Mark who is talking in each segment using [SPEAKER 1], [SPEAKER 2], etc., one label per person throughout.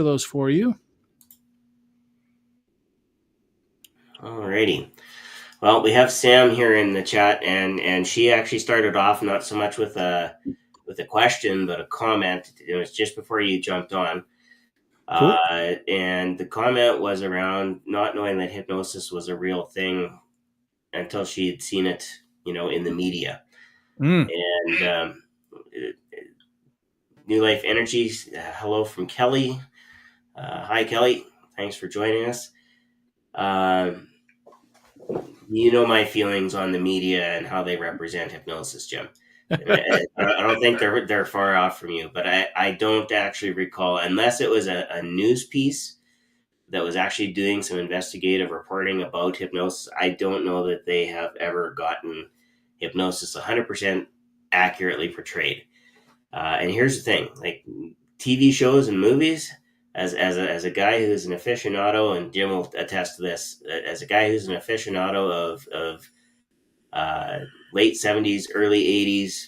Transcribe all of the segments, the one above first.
[SPEAKER 1] those for you.
[SPEAKER 2] Alrighty. Well, we have Sam here in the chat, and she actually started off not so much with a question, but a comment. It was just before you jumped on.
[SPEAKER 1] Cool.
[SPEAKER 2] And the comment was around not knowing that hypnosis was a real thing until she had seen it, in the media. And New Life Energies, hello from Kelly. Hi, Kelly. Thanks for joining us. You know my feelings on the media and how they represent hypnosis, Jim. I don't think they're far off from you, but I don't actually recall, unless it was a news piece that was actually doing some investigative reporting about hypnosis. I don't know that they have ever gotten hypnosis 100% accurately portrayed. And here's the thing, like TV shows and movies, as a guy who's an aficionado, and Jim will attest to this, as a guy who's an aficionado of late 70s, early 80s,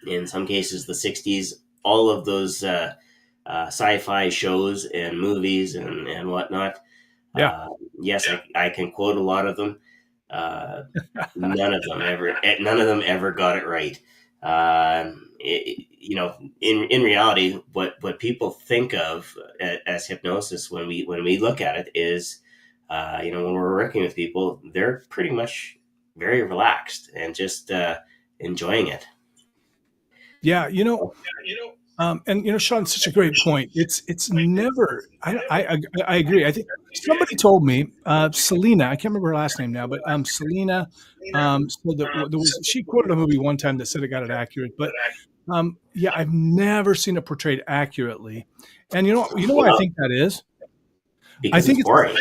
[SPEAKER 2] in some cases the 60s, all of those sci-fi shows and movies and whatnot.
[SPEAKER 1] Yeah.
[SPEAKER 2] Yes, I can quote a lot of them. None of them ever got it right. In reality, what people think of as hypnosis when we look at it is, when we're working with people, they're pretty much very relaxed and just enjoying it.
[SPEAKER 1] Yeah. And Shawn, such a great point. It's never. I agree. I think somebody told me, Selena. I can't remember her last name now, but Selena. So she quoted a movie one time that said it got it accurate, but yeah, I've never seen it portrayed accurately. And you know why I think that is?
[SPEAKER 2] Because I think it's boring.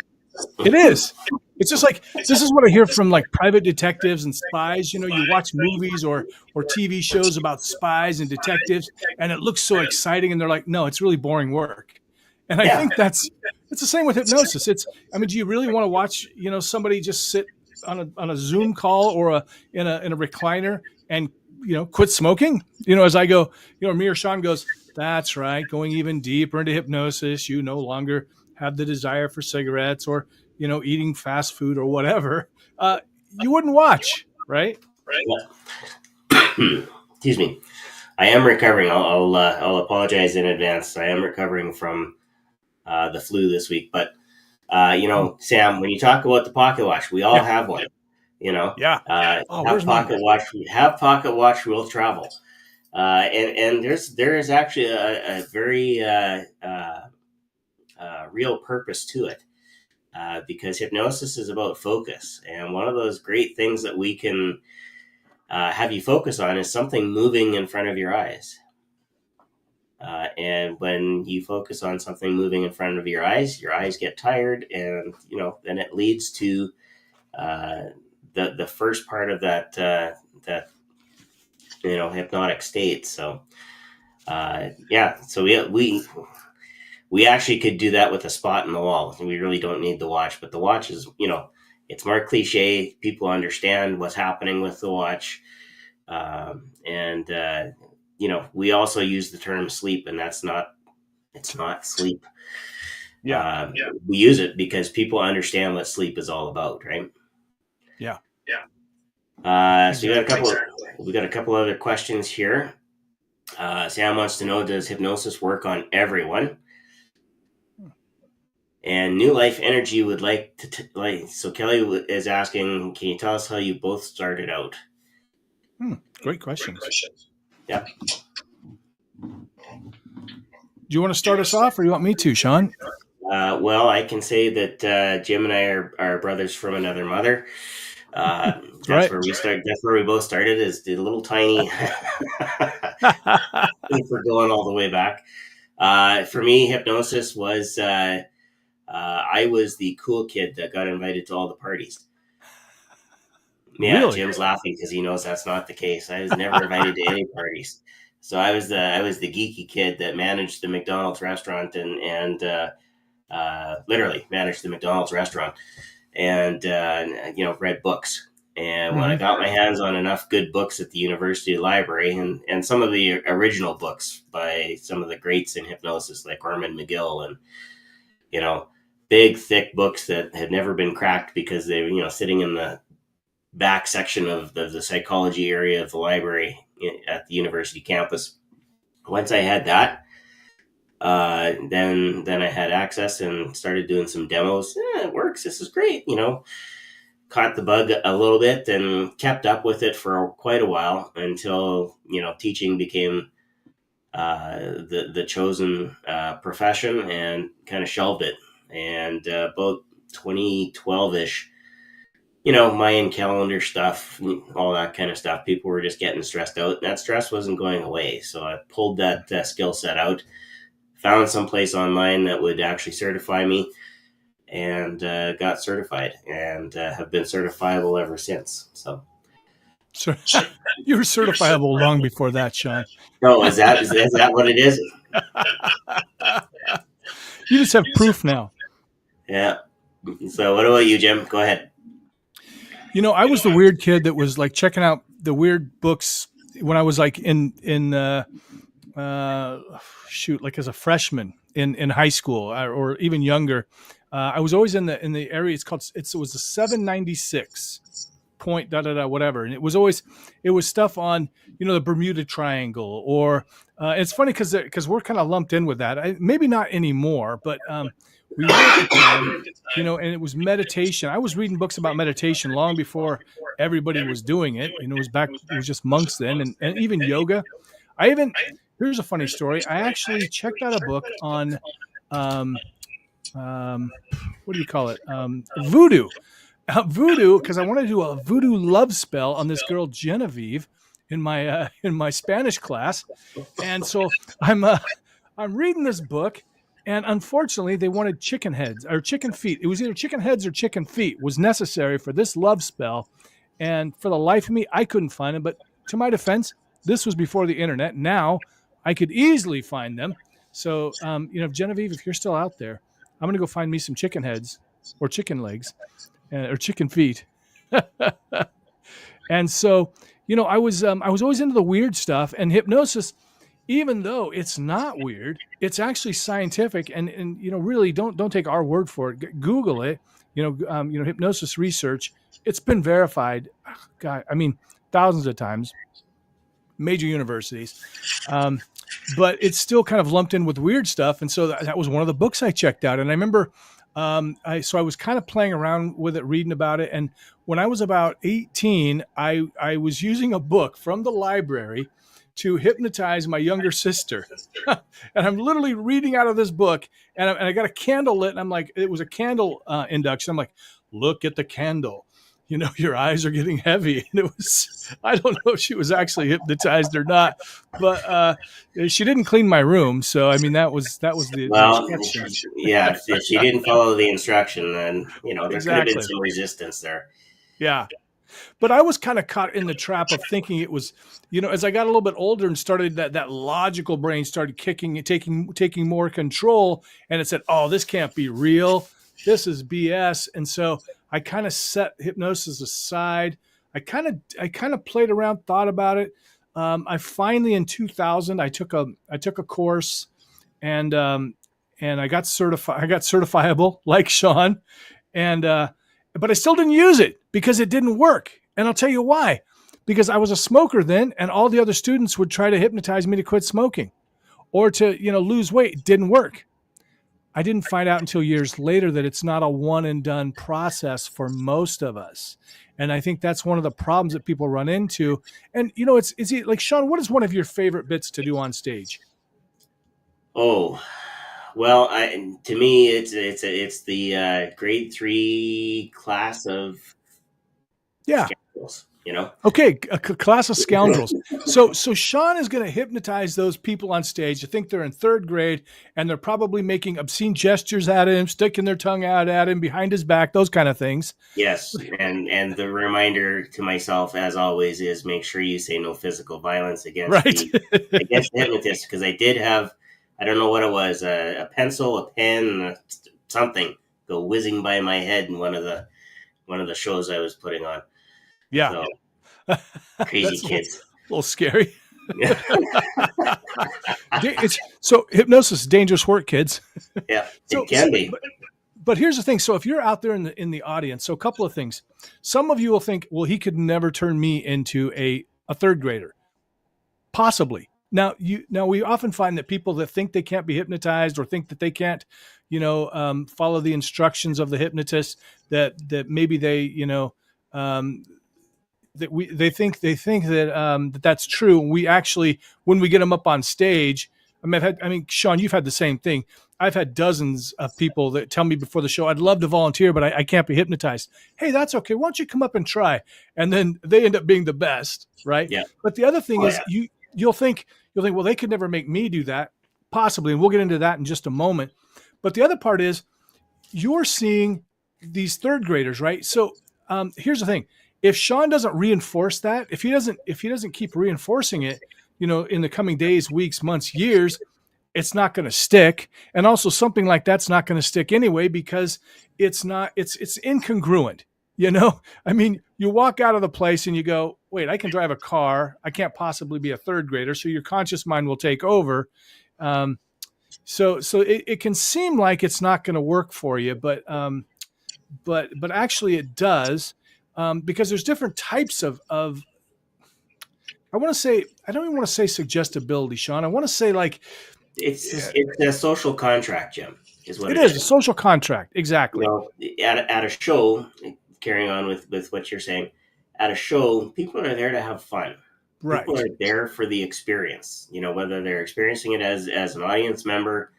[SPEAKER 1] It is. It's just like, this is what I hear from like private detectives and spies. You watch movies or TV shows about spies and detectives, and it looks so exciting, and they're like, no, it's really boring work. And I think it's the same with hypnosis. Do you really want to watch, somebody just sit on a Zoom call or in a recliner and, quit smoking? As I go, me or Shawn goes, that's right, going even deeper into hypnosis, you no longer have the desire for cigarettes or, eating fast food or whatever, you wouldn't watch, right?
[SPEAKER 2] Excuse me. I am recovering. I'll apologize in advance. I am recovering from the flu this week. But, Sam, when you talk about the pocket watch, we all have one.
[SPEAKER 1] Yeah.
[SPEAKER 2] Have pocket watch. Have pocket watch. We'll travel. And there is actually a very real purpose to it. Because hypnosis is about focus. And one of those great things that we can have you focus on is something moving in front of your eyes. And when you focus on something moving in front of your eyes get tired, and then it leads to the first part of that hypnotic state. So so we actually could do that with a spot in the wall. We really don't need the watch, but the watch is, it's more cliche. People understand what's happening with the watch. We also use the term sleep, and it's not sleep.
[SPEAKER 1] Yeah.
[SPEAKER 2] We use it because people understand what sleep is all about, right?
[SPEAKER 1] Yeah.
[SPEAKER 2] So we got a couple other questions here. Sam wants to know, does hypnosis work on everyone? And New Life Energy would like to so Kelly is asking, can you tell us how you both started out?
[SPEAKER 1] Great questions.
[SPEAKER 2] Yeah.
[SPEAKER 1] Do you want to start us off, or you want me to, Shawn?
[SPEAKER 2] Well, I can say that Jim and I are brothers from another mother. That's right. Where we started. That's where we both started. Is the little tiny. For going all the way back. For me, hypnosis was. I was the cool kid that got invited to all the parties. Yeah, really? Jim's laughing because he knows that's not the case. I was never invited to any parties. So I was the geeky kid that managed the McDonald's restaurant and literally managed the McDonald's restaurant and read books. And when I
[SPEAKER 1] Mm-hmm.
[SPEAKER 2] got my hands on enough good books at the university library, and some of the original books by some of the greats in hypnosis, like Ormond McGill, and, you know, big, thick books that had never been cracked because they were, sitting in the back section of the psychology area of the library at the university campus. Once I had that, then I had access and started doing some demos. Yeah, it works. This is great. Caught the bug a little bit and kept up with it for quite a while until teaching became the chosen profession, and kind of shelved it. And about 2012 ish, Mayan calendar stuff, all that kind of stuff. People were just getting stressed out. And that stress wasn't going away. So I pulled that skill set out, found some place online that would actually certify me, and got certified, and have been certifiable ever since.
[SPEAKER 1] So you were certifiable long before that, Shawn.
[SPEAKER 2] No, is that what it is?
[SPEAKER 1] You just have proof now.
[SPEAKER 2] Yeah. So what about you, Jim? Go ahead.
[SPEAKER 1] I was the weird kid that was like checking out the weird books when I was like shoot, like as a freshman in high school, or even younger. I was always in the area. It was a 796 point whatever, and it was stuff on the Bermuda Triangle, or it's funny because we're kind of lumped in with that. Maybe not anymore, but we were at the time, and it was meditation. I was reading books about meditation long before everybody was doing it. It was just monks then, and even yoga. Here's a funny story. I actually checked out a book on what do you call it? Voodoo. Voodoo, because I wanted to do a voodoo love spell on this girl Genevieve in my Spanish class, and so I'm reading this book, and unfortunately they wanted chicken heads or chicken feet. It was either chicken heads or chicken feet was necessary for this love spell, and for the life of me I couldn't find them. But to my defense, this was before the internet. Now I could easily find them. So Genevieve, if you're still out there, I'm gonna go find me some chicken heads or chicken legs. Or chicken feet. And so, I was always into the weird stuff, and hypnosis, even though it's not weird, it's actually scientific, and really don't take our word for it. Google it. Hypnosis research. It's been verified. God, I mean, thousands of times. Major universities. But it's still kind of lumped in with weird stuff, and so that was one of the books I checked out. And I remember I was kind of playing around with it, reading about it. And when I was about 18, I was using a book from the library to hypnotize my younger sister. And I'm literally reading out of this book, and I got a candle lit, and I'm like, it was a candle induction. I'm like, look at the candle. Your eyes are getting heavy. And I don't know if she was actually hypnotized or not, but she didn't clean my room. So, I mean, that was the
[SPEAKER 2] instruction. Yeah, if she didn't follow the instruction, then, there
[SPEAKER 1] Exactly.
[SPEAKER 2] could have been some resistance there.
[SPEAKER 1] Yeah. But I was kind of caught in the trap of thinking it was, as I got a little bit older and started that logical brain started taking more control, and it said, oh, this can't be real. This is BS. And so I kind of set hypnosis aside. I kind of played around, thought about it. I finally, in 2000, I took a course, and I got certified. I got certifiable like Shawn, but I still didn't use it because it didn't work. And I'll tell you why. Because I was a smoker then, and all the other students would try to hypnotize me to quit smoking or to lose weight. It didn't work. I didn't find out until years later that it's not a one and done process for most of us. And I think that's one of the problems that people run into. And, it's like, Shawn, what is one of your favorite bits to do on stage?
[SPEAKER 2] Oh, well, to me, it's the grade 3 class of scoundrels.
[SPEAKER 1] Okay, a class of scoundrels. So Shawn is going to hypnotize those people on stage. I think they're in third grade, and they're probably making obscene gestures at him, sticking their tongue out at him behind his back, those kind of things.
[SPEAKER 2] Yes, and the reminder to myself, as always, is make sure you say no physical violence against the hypnotist, because I did have, I don't know what it was, a pencil, a pen, something go whizzing by my head in one of the shows I was putting on.
[SPEAKER 1] Yeah.
[SPEAKER 2] So crazy
[SPEAKER 1] That's
[SPEAKER 2] kids.
[SPEAKER 1] a little scary.
[SPEAKER 2] Yeah,
[SPEAKER 1] So hypnosis is dangerous work, kids.
[SPEAKER 2] yeah, it
[SPEAKER 1] So,
[SPEAKER 2] can be.
[SPEAKER 1] but here's the thing. So if you're out there in the audience, so a couple of things. Some of you will think, well, he could never turn me into a third grader. Possibly. Now we often find that people that think they can't be hypnotized or think that they can't, follow the instructions of the hypnotist, that maybe they, um, that they think that that's true. We actually, when we get them up on stage, Shawn, you've had the same thing. I've had dozens of people that tell me before the show, I'd love to volunteer, but I can't be hypnotized. Hey, that's okay. Why don't you come up and try? And then they end up being the best, right?
[SPEAKER 2] Yeah.
[SPEAKER 1] But the other thing
[SPEAKER 2] Oh
[SPEAKER 1] is,
[SPEAKER 2] yeah.
[SPEAKER 1] you'll think, well, they could never make me do that, possibly, and we'll get into that in just a moment. But the other part is, you're seeing these third graders, right? So here's the thing: if Shawn doesn't reinforce that, if he doesn't keep reinforcing it, in the coming days, weeks, months, years, it's not going to stick. And also, something like that's not going to stick anyway, because it's incongruent. You walk out of the place and you go, wait, I can drive a car. I can't possibly be a third grader. So your conscious mind will take over. So it can seem like it's not going to work for you, but actually it does, because there's different types of. I don't even want to say suggestibility, Shawn. I want to say, like,
[SPEAKER 2] It's a social contract, Jim, is what
[SPEAKER 1] it
[SPEAKER 2] it
[SPEAKER 1] is a
[SPEAKER 2] is.
[SPEAKER 1] social contract. Exactly.
[SPEAKER 2] At a show, carrying on with what you're saying, at a show, people are there to have fun. People
[SPEAKER 1] Right.
[SPEAKER 2] are there for the experience. Whether they're experiencing it as an audience member,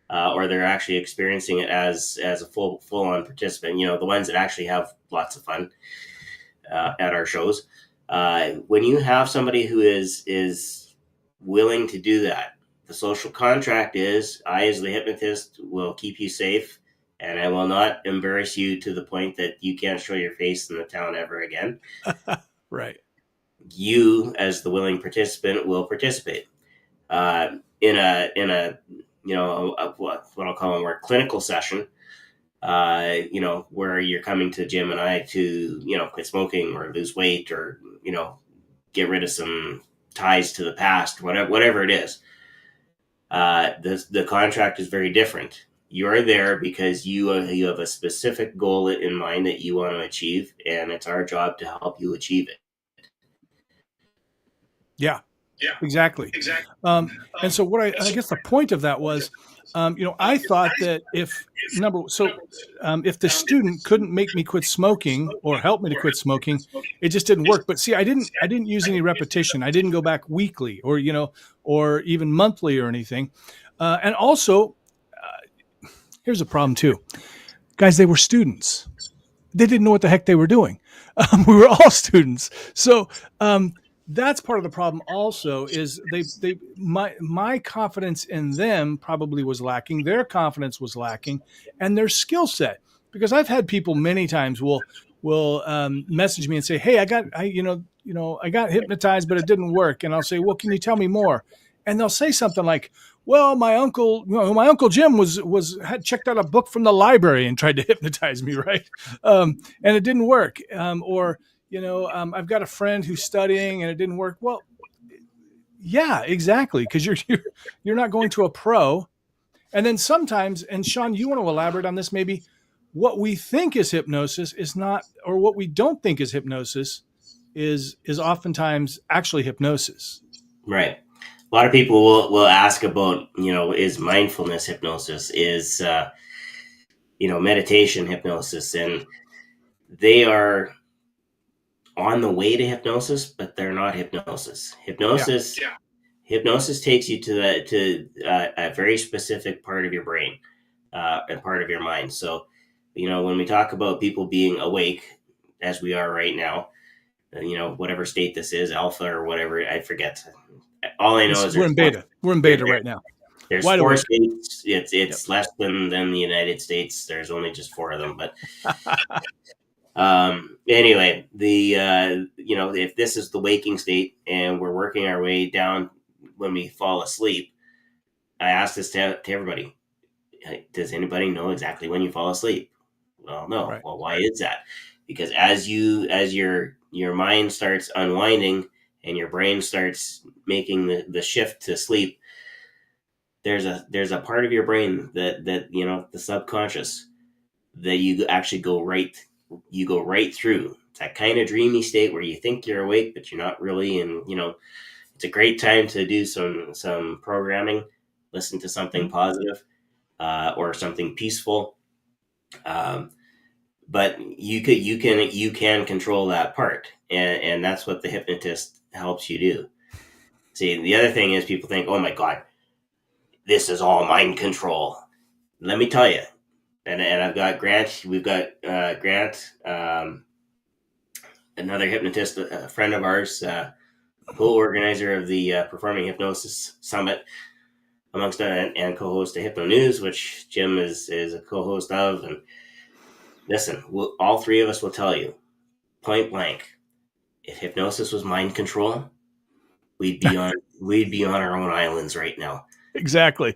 [SPEAKER 2] or they're actually experiencing it as a full on participant. The ones that actually have lots of fun at our shows. When you have somebody who is willing to do that, the social contract is, I, as the hypnotist, will keep you safe, and I will not embarrass you to the point that you can't show your face in the town ever again.
[SPEAKER 1] Right.
[SPEAKER 2] You, as the willing participant, will participate in a what I'll call a more clinical session. Where you're coming to Jim and I to, quit smoking or lose weight, or, get rid of some ties to the past, whatever it is. The contract is very different. You are there because you have a specific goal in mind that you want to achieve, and it's our job to help you achieve it.
[SPEAKER 1] Yeah.
[SPEAKER 2] Yeah,
[SPEAKER 1] Exactly.
[SPEAKER 2] exactly.
[SPEAKER 1] And so I guess the point of that was, I thought that if the student couldn't make me quit smoking or help me to quit smoking, it just didn't work. But see, I didn't use any repetition. I didn't go back weekly or even monthly or anything. And also, here's a problem too, guys. They were students. They didn't know what the heck they were doing. We were all students. So, that's part of the problem also, is my confidence in them probably was lacking. Their confidence was lacking, and their skill set. Because I've had people many times will message me and say, hey, I got hypnotized, but it didn't work. And I'll say, well, can you tell me more? And they'll say something like, well, my uncle Jim had checked out a book from the library and tried to hypnotize me, right? And it didn't work. Or I've got a friend who's studying and it didn't work. Well, yeah, exactly, because you're not going to a pro. And then sometimes, and Shawn, you want to elaborate on this maybe, what we think is hypnosis is not, or what we don't think is hypnosis is oftentimes actually hypnosis.
[SPEAKER 2] Right. A lot of people will ask about, is mindfulness hypnosis, is meditation hypnosis, and they are on the way to hypnosis, but they're not hypnosis.
[SPEAKER 1] Yeah.
[SPEAKER 2] Hypnosis takes you to a very specific part of your brain, and part of your mind. So, when we talk about people being awake, as we are right now, whatever state this is, alpha or whatever, I forget. All I know is
[SPEAKER 1] We're
[SPEAKER 2] there's
[SPEAKER 1] in beta. We're in beta right now.
[SPEAKER 2] there's
[SPEAKER 1] Wide
[SPEAKER 2] four
[SPEAKER 1] awake.
[SPEAKER 2] states. It's
[SPEAKER 1] Yep.
[SPEAKER 2] less than the United States. There's only just four of them, but anyway, if this is the waking state and we're working our way down when we fall asleep, I ask this to everybody. Does anybody know exactly when you fall asleep? Well, no.
[SPEAKER 1] Right.
[SPEAKER 2] Well, why is that? Because as you're your mind starts unwinding and your brain starts making the shift to sleep, there's a part of your brain that the subconscious, that you go right through. It's that kind of dreamy state where you think you're awake but you're not really, and it's a great time to do some programming, listen to something positive, or something peaceful. Um, but you can control that part, and that's what the hypnotist helps you do. See, the other thing is people think, oh my god, this is all mind control. Let me tell you, and I've got Grant. We've got Grant, another hypnotist, a friend of ours, co-organizer of the Performing Hypnosis Summit, amongst and co-host of Hypno News, which Jim is a co-host of. And listen, all three of us will tell you, point blank, if hypnosis was mind control, we'd be on our own islands right now.
[SPEAKER 1] Exactly.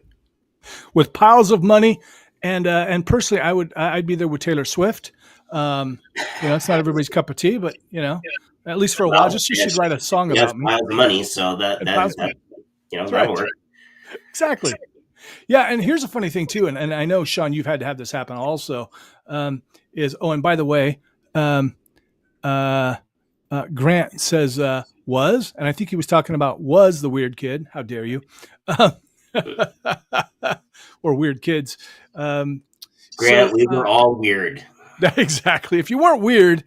[SPEAKER 1] With piles of money, and personally, I'd be there with Taylor Swift. It's not everybody's cup of tea, but at least for a while, just she should write a song about me.
[SPEAKER 2] Piles of money, so that'll work.
[SPEAKER 1] Exactly. Yeah, and here's a funny thing too, and I know, Shawn, you've had to have this happen also. And by the way, Grant says was, and I think he was talking about was the weird kid. How dare you? Or weird kids.
[SPEAKER 2] Grant, we were all weird.
[SPEAKER 1] Exactly. If you weren't weird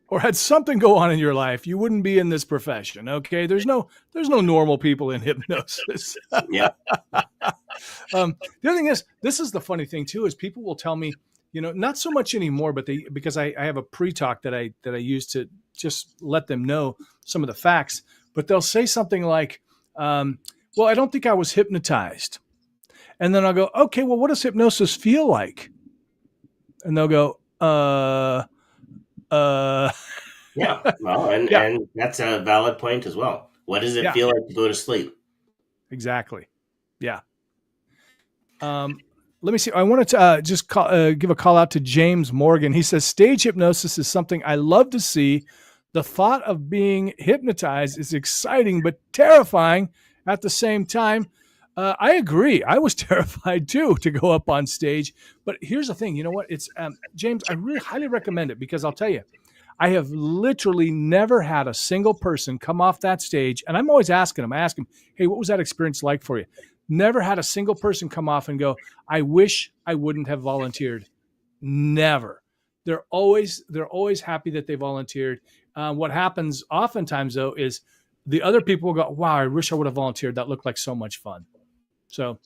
[SPEAKER 1] or had something go on in your life, you wouldn't be in this profession. Okay. There's no normal people in hypnosis.
[SPEAKER 2] Yeah.
[SPEAKER 1] The other thing is, this is the funny thing too, is people will tell me, not so much anymore, but because I have a pre-talk that I use to just let them know some of the facts, but they'll say something like, well, I don't think I was hypnotized. And then I'll go, okay, well, what does hypnosis feel like? And they'll go,
[SPEAKER 2] yeah. Well, and that's a valid point as well. What does it feel like to go to sleep?
[SPEAKER 1] Exactly. Yeah. Let me see. I wanted to just give a call out to James Morgan. He says, stage hypnosis is something I love to see. The thought of being hypnotized is exciting, but terrifying at the same time. I agree. I was terrified too to go up on stage. But here's the thing. You know what? It's James, I really highly recommend it, because I'll tell you, I have literally never had a single person come off that stage. And I'm always asking them, hey, what was that experience like for you? Never had a single person come off and go, I wish I wouldn't have volunteered. Never. They're always happy that they volunteered. What happens oftentimes, though, is the other people will go, wow, I wish I would have volunteered. That looked like so much fun. So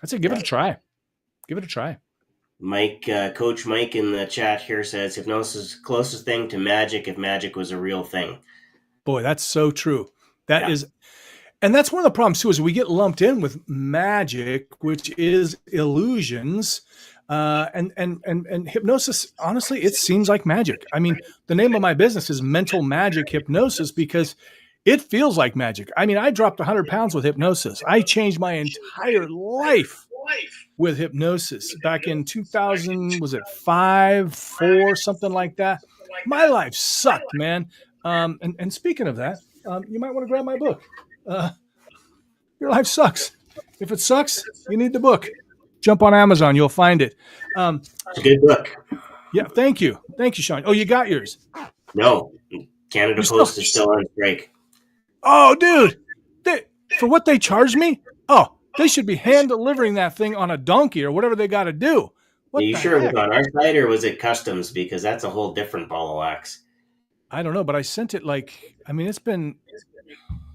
[SPEAKER 1] I'd say give it a try. Give it a try.
[SPEAKER 2] Mike, Coach Mike in the chat here says hypnosis is the closest thing to magic if magic was a real thing.
[SPEAKER 1] Boy, that's so true. That is, and that's one of the problems too, is we get lumped in with magic, which is illusions. And hypnosis, honestly, it seems like magic. I mean, the name of my business is Mental Magic Hypnosis because it feels like magic. I mean, I dropped 100 pounds with hypnosis. I changed my entire life with hypnosis back in 2000, was it 5, 4, something like that? My life sucked, man. And speaking of that, you might want to grab my book. Your life sucks. If it sucks, you need the book. Jump on Amazon. You'll find it.
[SPEAKER 2] It's a good book.
[SPEAKER 1] Yeah. Thank you. Thank you, Shawn. Oh, you got yours?
[SPEAKER 2] No. Canada Post is still on strike.
[SPEAKER 1] Oh, dude. For what they charged me? Oh, they should be hand delivering that thing on a donkey or whatever they got to do.
[SPEAKER 2] Are you sure it was on our side or was it customs? Because that's a whole different ball of wax.
[SPEAKER 1] I don't know, but I sent it it's been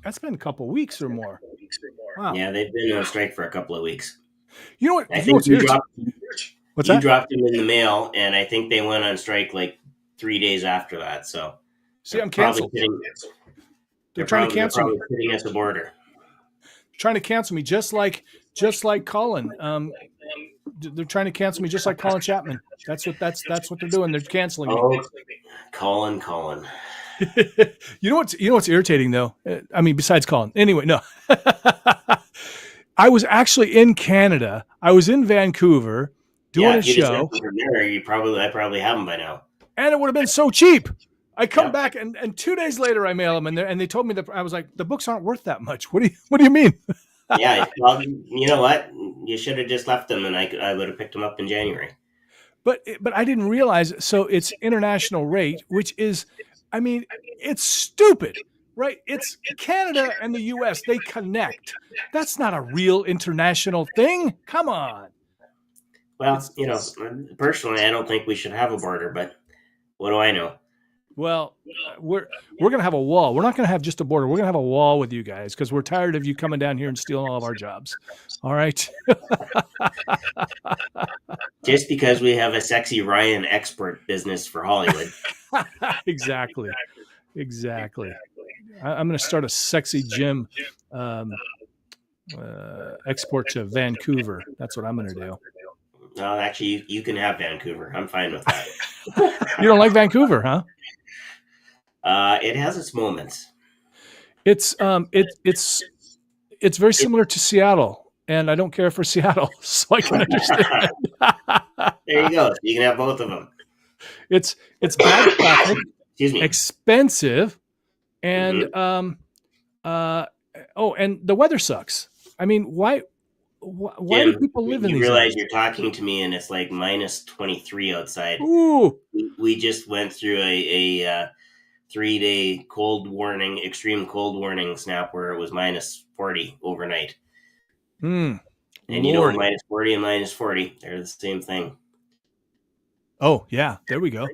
[SPEAKER 1] a couple of weeks or more. Wow.
[SPEAKER 2] Yeah, they've been on strike for a couple of weeks.
[SPEAKER 1] You know what?
[SPEAKER 2] I think you dropped
[SPEAKER 1] them
[SPEAKER 2] in the mail, and I think they went on strike like 3 days after that. So,
[SPEAKER 1] see, I'm canceled. They're trying to cancel me.
[SPEAKER 2] Sitting at the border.
[SPEAKER 1] Trying to cancel me, just like Colin. They're trying to cancel me, just like Colin Chapman. That's what they're doing. They're canceling me.
[SPEAKER 2] Oh, Colin.
[SPEAKER 1] You know what's irritating though? I mean, besides Colin. Anyway, no. I was actually in Canada. I was in Vancouver doing a show.
[SPEAKER 2] I probably have them by now.
[SPEAKER 1] And it would have been so cheap. I come
[SPEAKER 2] Yep.
[SPEAKER 1] back and 2 days later I mail them and they told me that I was like, the books aren't worth that much. What do you mean?
[SPEAKER 2] Yeah. Well, you know what? You should have just left them, and I would have picked them up in January.
[SPEAKER 1] But I didn't realize. So it's international rate, which is, I mean, it's stupid, right? It's Canada and the U.S. They connect. That's not a real international thing. Come on.
[SPEAKER 2] Well,
[SPEAKER 1] It's
[SPEAKER 2] personally, I don't think we should have a border, but what do I know?
[SPEAKER 1] well, we're gonna have a wall. We're not gonna have just a border. We're gonna have a wall with you guys because we're tired of you coming down here and stealing all of our jobs. All right.
[SPEAKER 2] Just because we have a sexy Ryan export business for Hollywood.
[SPEAKER 1] Exactly. I'm going to start a sexy gym export to Vancouver. That's what I'm going to do.
[SPEAKER 2] No, actually, you can have Vancouver. I'm fine with that.
[SPEAKER 1] You don't like Vancouver, huh?
[SPEAKER 2] It has its moments.
[SPEAKER 1] It's very similar to Seattle, and I don't care for Seattle, so I can understand.
[SPEAKER 2] There you go. You can have both of them.
[SPEAKER 1] It's bad traffic,
[SPEAKER 2] Excuse me.
[SPEAKER 1] expensive, and and the weather sucks. I mean, why
[SPEAKER 2] Jim,
[SPEAKER 1] do people live in
[SPEAKER 2] you
[SPEAKER 1] these
[SPEAKER 2] realize
[SPEAKER 1] areas?
[SPEAKER 2] you're talking to me and it's like minus 23 outside.
[SPEAKER 1] Ooh,
[SPEAKER 2] We just went through a 3-day extreme cold warning snap where it was minus 40 overnight. And
[SPEAKER 1] Lord.
[SPEAKER 2] minus 40 and minus 40, they're the same thing.
[SPEAKER 1] Oh, yeah, there we go.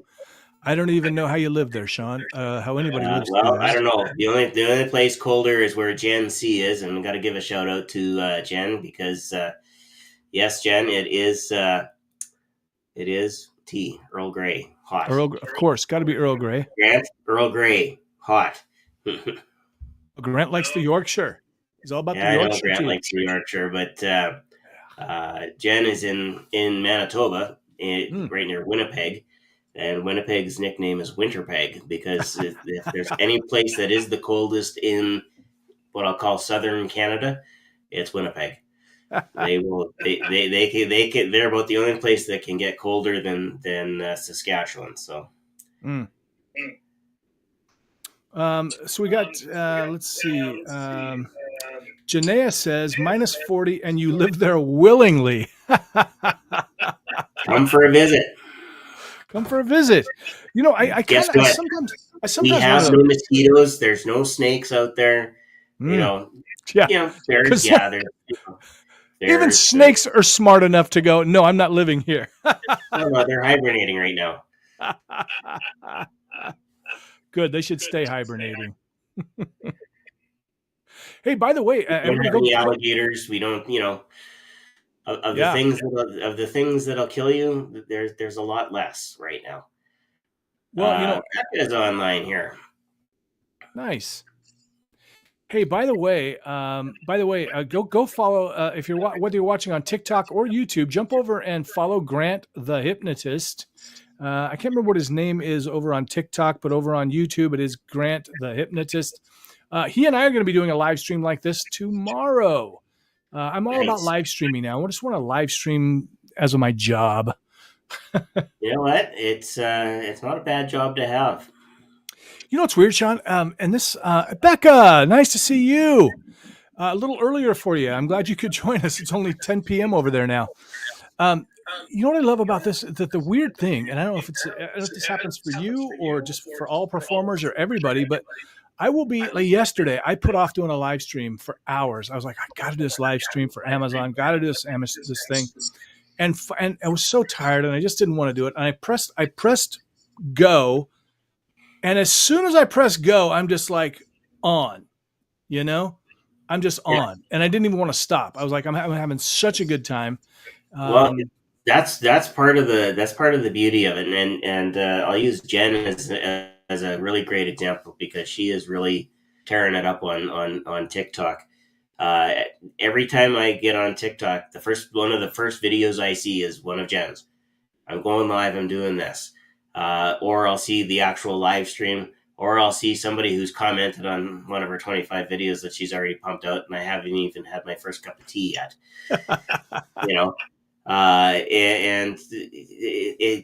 [SPEAKER 1] I don't even know how you live there, Shawn. How anybody lives through
[SPEAKER 2] Well,
[SPEAKER 1] that.
[SPEAKER 2] I don't know. The only place colder is where Gen C is, and I've got to give a shout out to Jen because yes, Jen, it is tea, Earl Grey, hot.
[SPEAKER 1] Of course, got to be Earl Grey.
[SPEAKER 2] Grant, Earl Grey, hot.
[SPEAKER 1] Grant likes the Yorkshire. He's all about the
[SPEAKER 2] I know
[SPEAKER 1] Yorkshire
[SPEAKER 2] Grant
[SPEAKER 1] tea.
[SPEAKER 2] likes the Yorkshire, but Jen is in Manitoba, right near Winnipeg. And Winnipeg's nickname is Winterpeg because if there's any place that is the coldest in what I'll call southern Canada, it's Winnipeg. They're about the only place that can get colder than Saskatchewan. So,
[SPEAKER 1] so we got let's see. Janaea says minus 40, and you live there willingly.
[SPEAKER 2] come for a visit.
[SPEAKER 1] Come for a visit. You know, I sometimes
[SPEAKER 2] we have no mosquitoes. There's no snakes out there.
[SPEAKER 1] Yeah.
[SPEAKER 2] There's
[SPEAKER 1] even snakes are smart enough to go, no, I'm not living here.
[SPEAKER 2] No, they're hibernating right now.
[SPEAKER 1] Good. They should stay hibernating. Hey, by the way,
[SPEAKER 2] we don't have any alligators. We don't, of the things that'll kill you. There's a lot less right now. Well, Becca's online here.
[SPEAKER 1] Nice. Hey, by the way, go follow whether you're watching on TikTok or YouTube, jump over and follow Grant the Hypnotist. I can't remember what his name is over on TikTok, but over on YouTube, it is Grant the Hypnotist. He and I are going to be doing a live stream like this tomorrow. I'm all about live streaming now. I just want to live stream as my job.
[SPEAKER 2] You know what? It's not a bad job to have.
[SPEAKER 1] You know what's weird, Shawn? And this, Becca, nice to see you. A little earlier for you. I'm glad you could join us. It's only 10 p.m. over there now. You know what I love about this? That the weird thing, and I don't know if this happens for you or just for all performers or everybody, but I will be like yesterday. I put off doing a live stream for hours. I was like, I got to do this live stream for Amazon. Got to do this thing, and I was so tired, and I just didn't want to do it. And I pressed go, and as soon as I press go, I'm just like on, I'm just on, and I didn't even want to stop. I was like, I'm having such a good time.
[SPEAKER 2] Well, that's part of the beauty of it, and I'll use Jen as a really great example because she is really tearing it up on TikTok. Every time I get on TikTok, one of the first videos I see is one of Jen's. I'm going live. I'm doing this, or I'll see the actual live stream, or I'll see somebody who's commented on one of her 25 videos that she's already pumped out, and I haven't even had my first cup of tea yet. And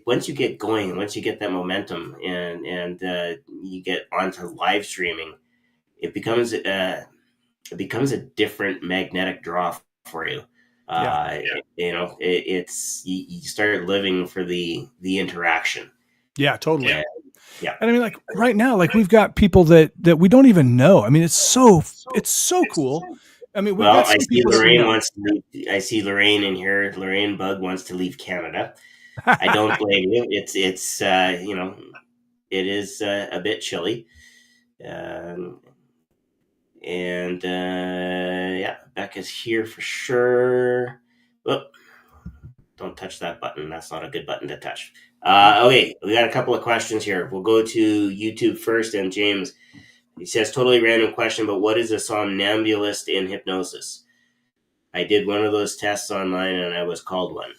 [SPEAKER 2] once you get going, once you get that momentum, and you get onto live streaming, it becomes a different magnetic draw for you.
[SPEAKER 1] Yeah.
[SPEAKER 2] It's you start living for the interaction.
[SPEAKER 1] Yeah, totally.
[SPEAKER 2] Yeah, yeah.
[SPEAKER 1] And I mean, like right now, like we've got people that we don't even know. I mean, it's so cool. I mean, we've
[SPEAKER 2] Well,
[SPEAKER 1] got some people that we know.
[SPEAKER 2] I see Lorraine in here. Lorraine Bug wants to leave Canada. I don't blame you. It's it is a bit chilly. Um, and yeah, Becca's here for sure. Oh, don't touch that button. That's not a good button to touch. Okay, we got a couple of questions here. We'll go to YouTube first. And James, he says, totally random question, but what is a somnambulist in hypnosis? I did one of those tests online and I was called one.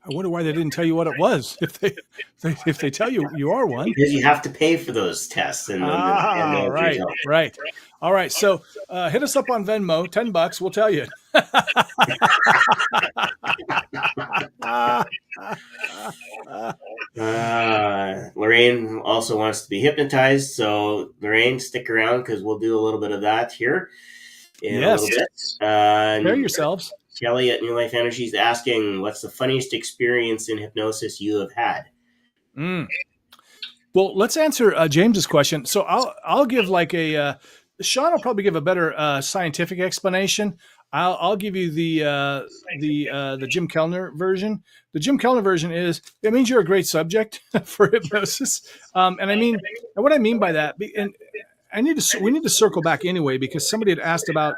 [SPEAKER 1] I wonder why they didn't tell you what it was. If they tell you you are one,
[SPEAKER 2] Because you have to pay for those tests, and
[SPEAKER 1] right, right, all right. So hit us up on Venmo, $10. We'll tell you.
[SPEAKER 2] Lorraine also wants to be hypnotized, so Lorraine, stick around because we'll do a little bit of that here in a little bit.
[SPEAKER 1] Prepare yourselves.
[SPEAKER 2] Kelly at New Life Energy is asking, what's the funniest experience in hypnosis you have had?
[SPEAKER 1] Well, let's answer James's question. So I'll give like a Shawn will probably give a better scientific explanation. I'll give you the Jim Kellner version. The Jim Kellner version is it means you're a great subject for hypnosis, and I mean, and what I mean by that, and we need to circle back anyway because somebody had asked about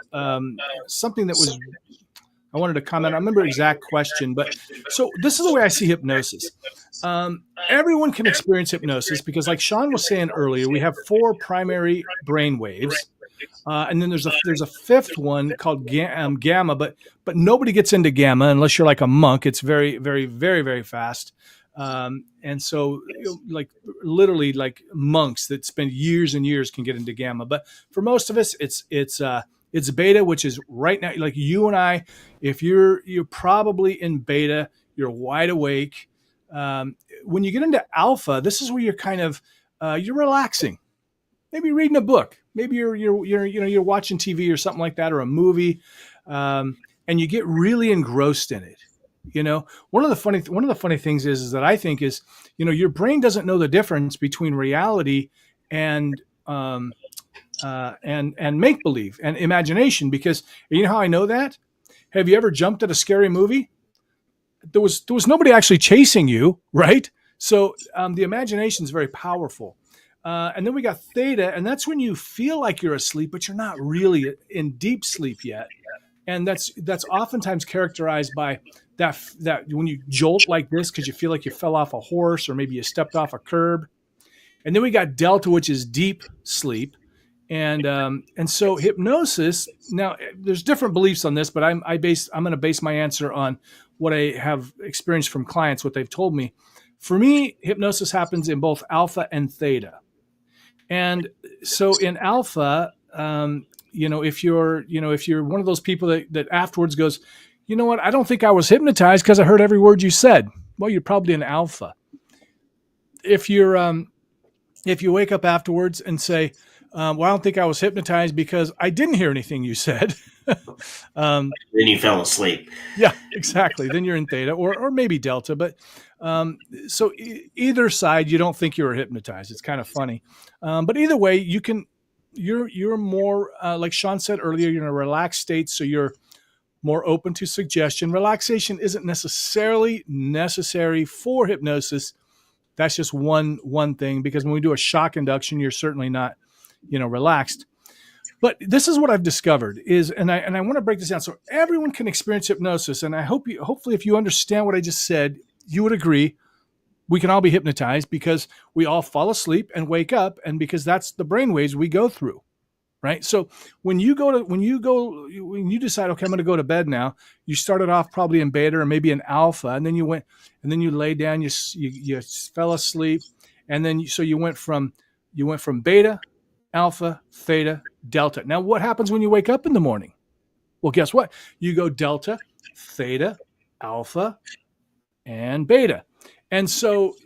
[SPEAKER 1] something that was. I wanted to comment. I remember exact question, but so this is the way I see hypnosis. Everyone can experience hypnosis because, like Shawn was saying earlier, we have 4 primary brain waves, and then there's a fifth one called gamma. But nobody gets into gamma unless you're like a monk. It's very, very, very, very fast. And so, like literally, like monks that spend years and years can get into gamma. But for most of us, it's beta, which is right now, like you and I, if you're probably in beta, you're wide awake. When you get into alpha, this is where you're kind of, you're relaxing, maybe reading a book, maybe you're watching TV or something like that, or a movie. And you get really engrossed in it. One of the funny things is that I think is, your brain doesn't know the difference between reality and make believe and imagination, because you know how I know that? Have you ever jumped at a scary movie? There was nobody actually chasing you, right? So the imagination is very powerful. And then we got theta, and that's when you feel like you're asleep, but you're not really in deep sleep yet. And that's oftentimes characterized by that when you jolt like this because you feel like you fell off a horse or maybe you stepped off a curb. And then we got delta, which is deep sleep. And so hypnosis. Now, there's different beliefs on this, but I'm going to base my answer on what I have experienced from clients, what they've told me. For me, hypnosis happens in both alpha and theta. And so in alpha, if you're one of those people that afterwards goes, you know what, I don't think I was hypnotized because I heard every word you said. Well, you're probably in alpha. If you wake up afterwards and say, well, I don't think I was hypnotized because I didn't hear anything you said.
[SPEAKER 2] Then you fell asleep.
[SPEAKER 1] Yeah, exactly. Then you're in theta or maybe delta. But so either side, you don't think you were hypnotized. It's kind of funny. But either way, you're more, like Shawn said earlier, you're in a relaxed state. So you're more open to suggestion. Relaxation isn't necessarily necessary for hypnosis. That's just one thing, because when we do a shock induction, you're certainly not, relaxed. But this is what I've discovered is, and I want to break this down. So everyone can experience hypnosis. And I hopefully if you understand what I just said, you would agree we can all be hypnotized because we all fall asleep and wake up. And because that's the brainwaves we go through. Right. So when you decide, okay, I'm going to go to bed now, you started off probably in beta or maybe in alpha, and then you lay down, you fell asleep. And then you went from beta, alpha, theta, delta. Now, what happens when you wake up in the morning? Well, guess what? You go delta, theta, alpha, and beta. And so,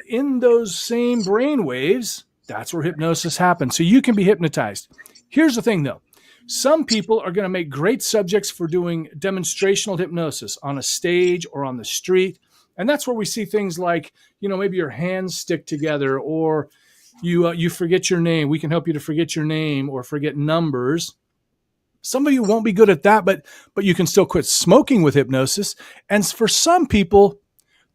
[SPEAKER 1] in those same brain waves, that's where hypnosis happens. So you can be hypnotized. Here's the thing, though. Some people are going to make great subjects for doing demonstrational hypnosis on a stage or on the street. And that's where we see things like, maybe your hands stick together, or you forget your name. We can help you to forget your name or forget numbers. Some of you won't be good at that, but you can still quit smoking with hypnosis. And for some people,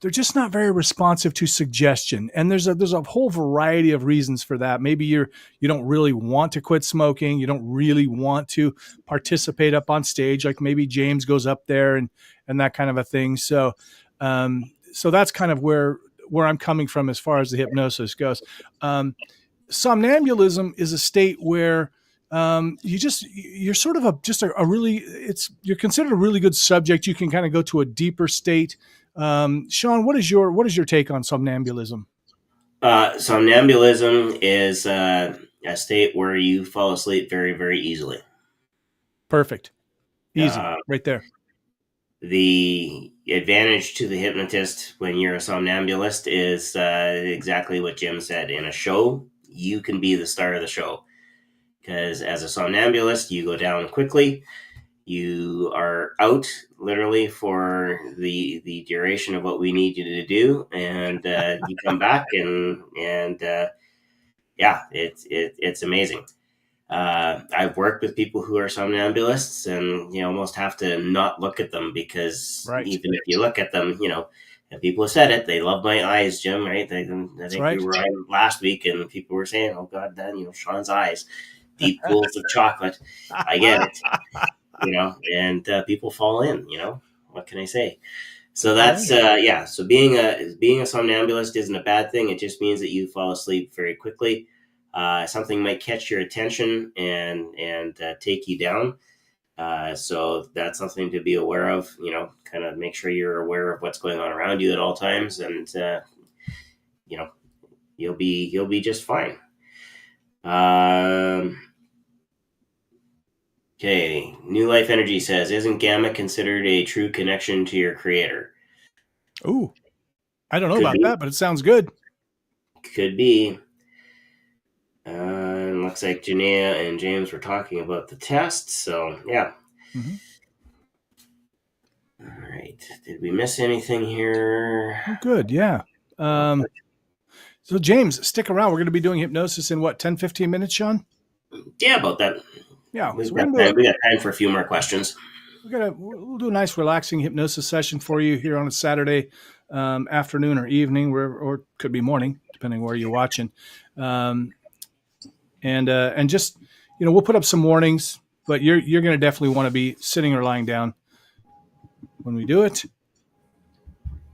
[SPEAKER 1] they're just not very responsive to suggestion. And there's a whole variety of reasons for that. Maybe you don't really want to quit smoking. You don't really want to participate up on stage, like maybe James goes up there and that kind of a thing. So that's kind of where I'm coming from as far as the hypnosis goes. Somnambulism is a state where you're sort of you're considered a really good subject. You can kind of go to a deeper state. Shawn, what is your take on somnambulism?
[SPEAKER 2] Somnambulism is a state where you fall asleep very, very easily.
[SPEAKER 1] Perfect. Easy. Right there.
[SPEAKER 2] The advantage to the hypnotist when you're a somnambulist is exactly what Jim said. In a show, you can be the star of the show. Because as a somnambulist, you go down quickly. You are out literally for the duration of what we need you to do, and you come back, and it's amazing. I've worked with people who are somnambulists, and you almost have to not look at them, because even if you look at them, and people have said it, they love my eyes, Jim. Right? I think we were on last week, and people were saying, "Oh God, Shawn's eyes, deep pools of chocolate." I get it. And people fall in, what can I say? So that's, so being a somnambulist isn't a bad thing. It just means that you fall asleep very quickly. Something might catch your attention and take you down. So that's something to be aware of, kind of make sure you're aware of what's going on around you at all times. And, you'll be just fine. Okay, New Life Energy says, isn't gamma considered a true connection to your creator?
[SPEAKER 1] Ooh, I don't know about that, but it sounds good.
[SPEAKER 2] Could be. Looks like Janaea and James were talking about the test, so yeah. Mm-hmm. All right. Did we miss anything here?
[SPEAKER 1] Oh, good, yeah. So James, stick around. We're going to be doing hypnosis in 10, 15 minutes, Shawn?
[SPEAKER 2] Yeah, about that.
[SPEAKER 1] Yeah,
[SPEAKER 2] we got time for a few more questions.
[SPEAKER 1] We'll do a nice relaxing hypnosis session for you here on a Saturday afternoon or evening, or could be morning, depending where you're watching. And just we'll put up some warnings, but you're going to definitely want to be sitting or lying down when we do it.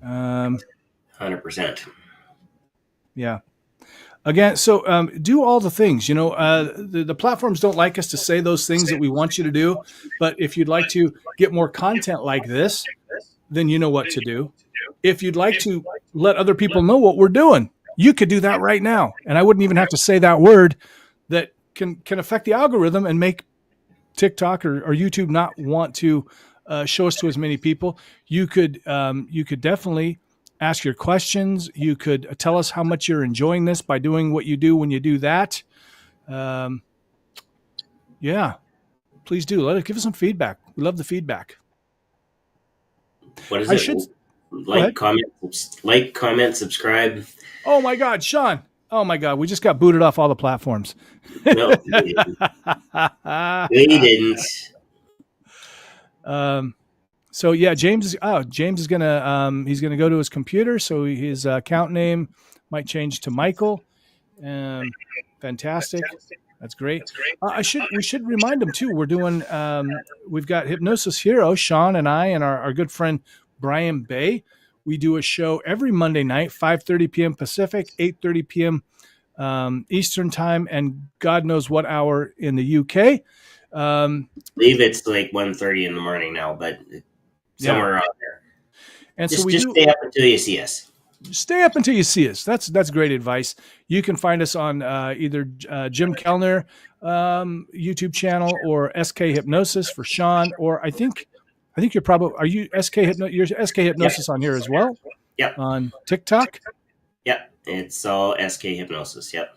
[SPEAKER 2] 100%.
[SPEAKER 1] Yeah. Again, so do all the things. The platforms don't like us to say those things that we want you to do. But if you'd like to get more content like this, then you know what to do. If you'd like to let other people know what we're doing, you could do that right now. And I wouldn't even have to say that word that can affect the algorithm and make TikTok or YouTube not want to show us to as many people. You could definitely ask your questions. You could tell us how much you're enjoying this by doing what you do when you do that. Yeah, please do. Give us some feedback. We love the feedback.
[SPEAKER 2] What is it? Like, comment, subscribe.
[SPEAKER 1] Oh my God, Shawn. Oh my God, we just got booted off all the platforms.
[SPEAKER 2] No, we didn't.
[SPEAKER 1] So yeah, James is gonna he's gonna go to his computer. So his account name might change to Michael. Fantastic, that's great. We should remind him too. We're doing we've got Hypnosis Hero, Shawn and I, and our good friend Brian Bay. We do a show every Monday night, 5:30 p.m. Pacific, 8:30 p.m. Eastern time, and God knows what hour in the UK.
[SPEAKER 2] I believe it's like 1:30 in the morning now, but somewhere around there.
[SPEAKER 1] And
[SPEAKER 2] just stay up until you see us.
[SPEAKER 1] Stay up until you see us. That's great advice. You can find us on either Jim Kellner YouTube channel or SK Hypnosis for Shawn, or I think I think you're probably, are you SK You're SK
[SPEAKER 2] Yep.
[SPEAKER 1] Hypnosis on here as well
[SPEAKER 2] Yep.
[SPEAKER 1] on TikTok?
[SPEAKER 2] Yep. It's all SK Hypnosis. Yep.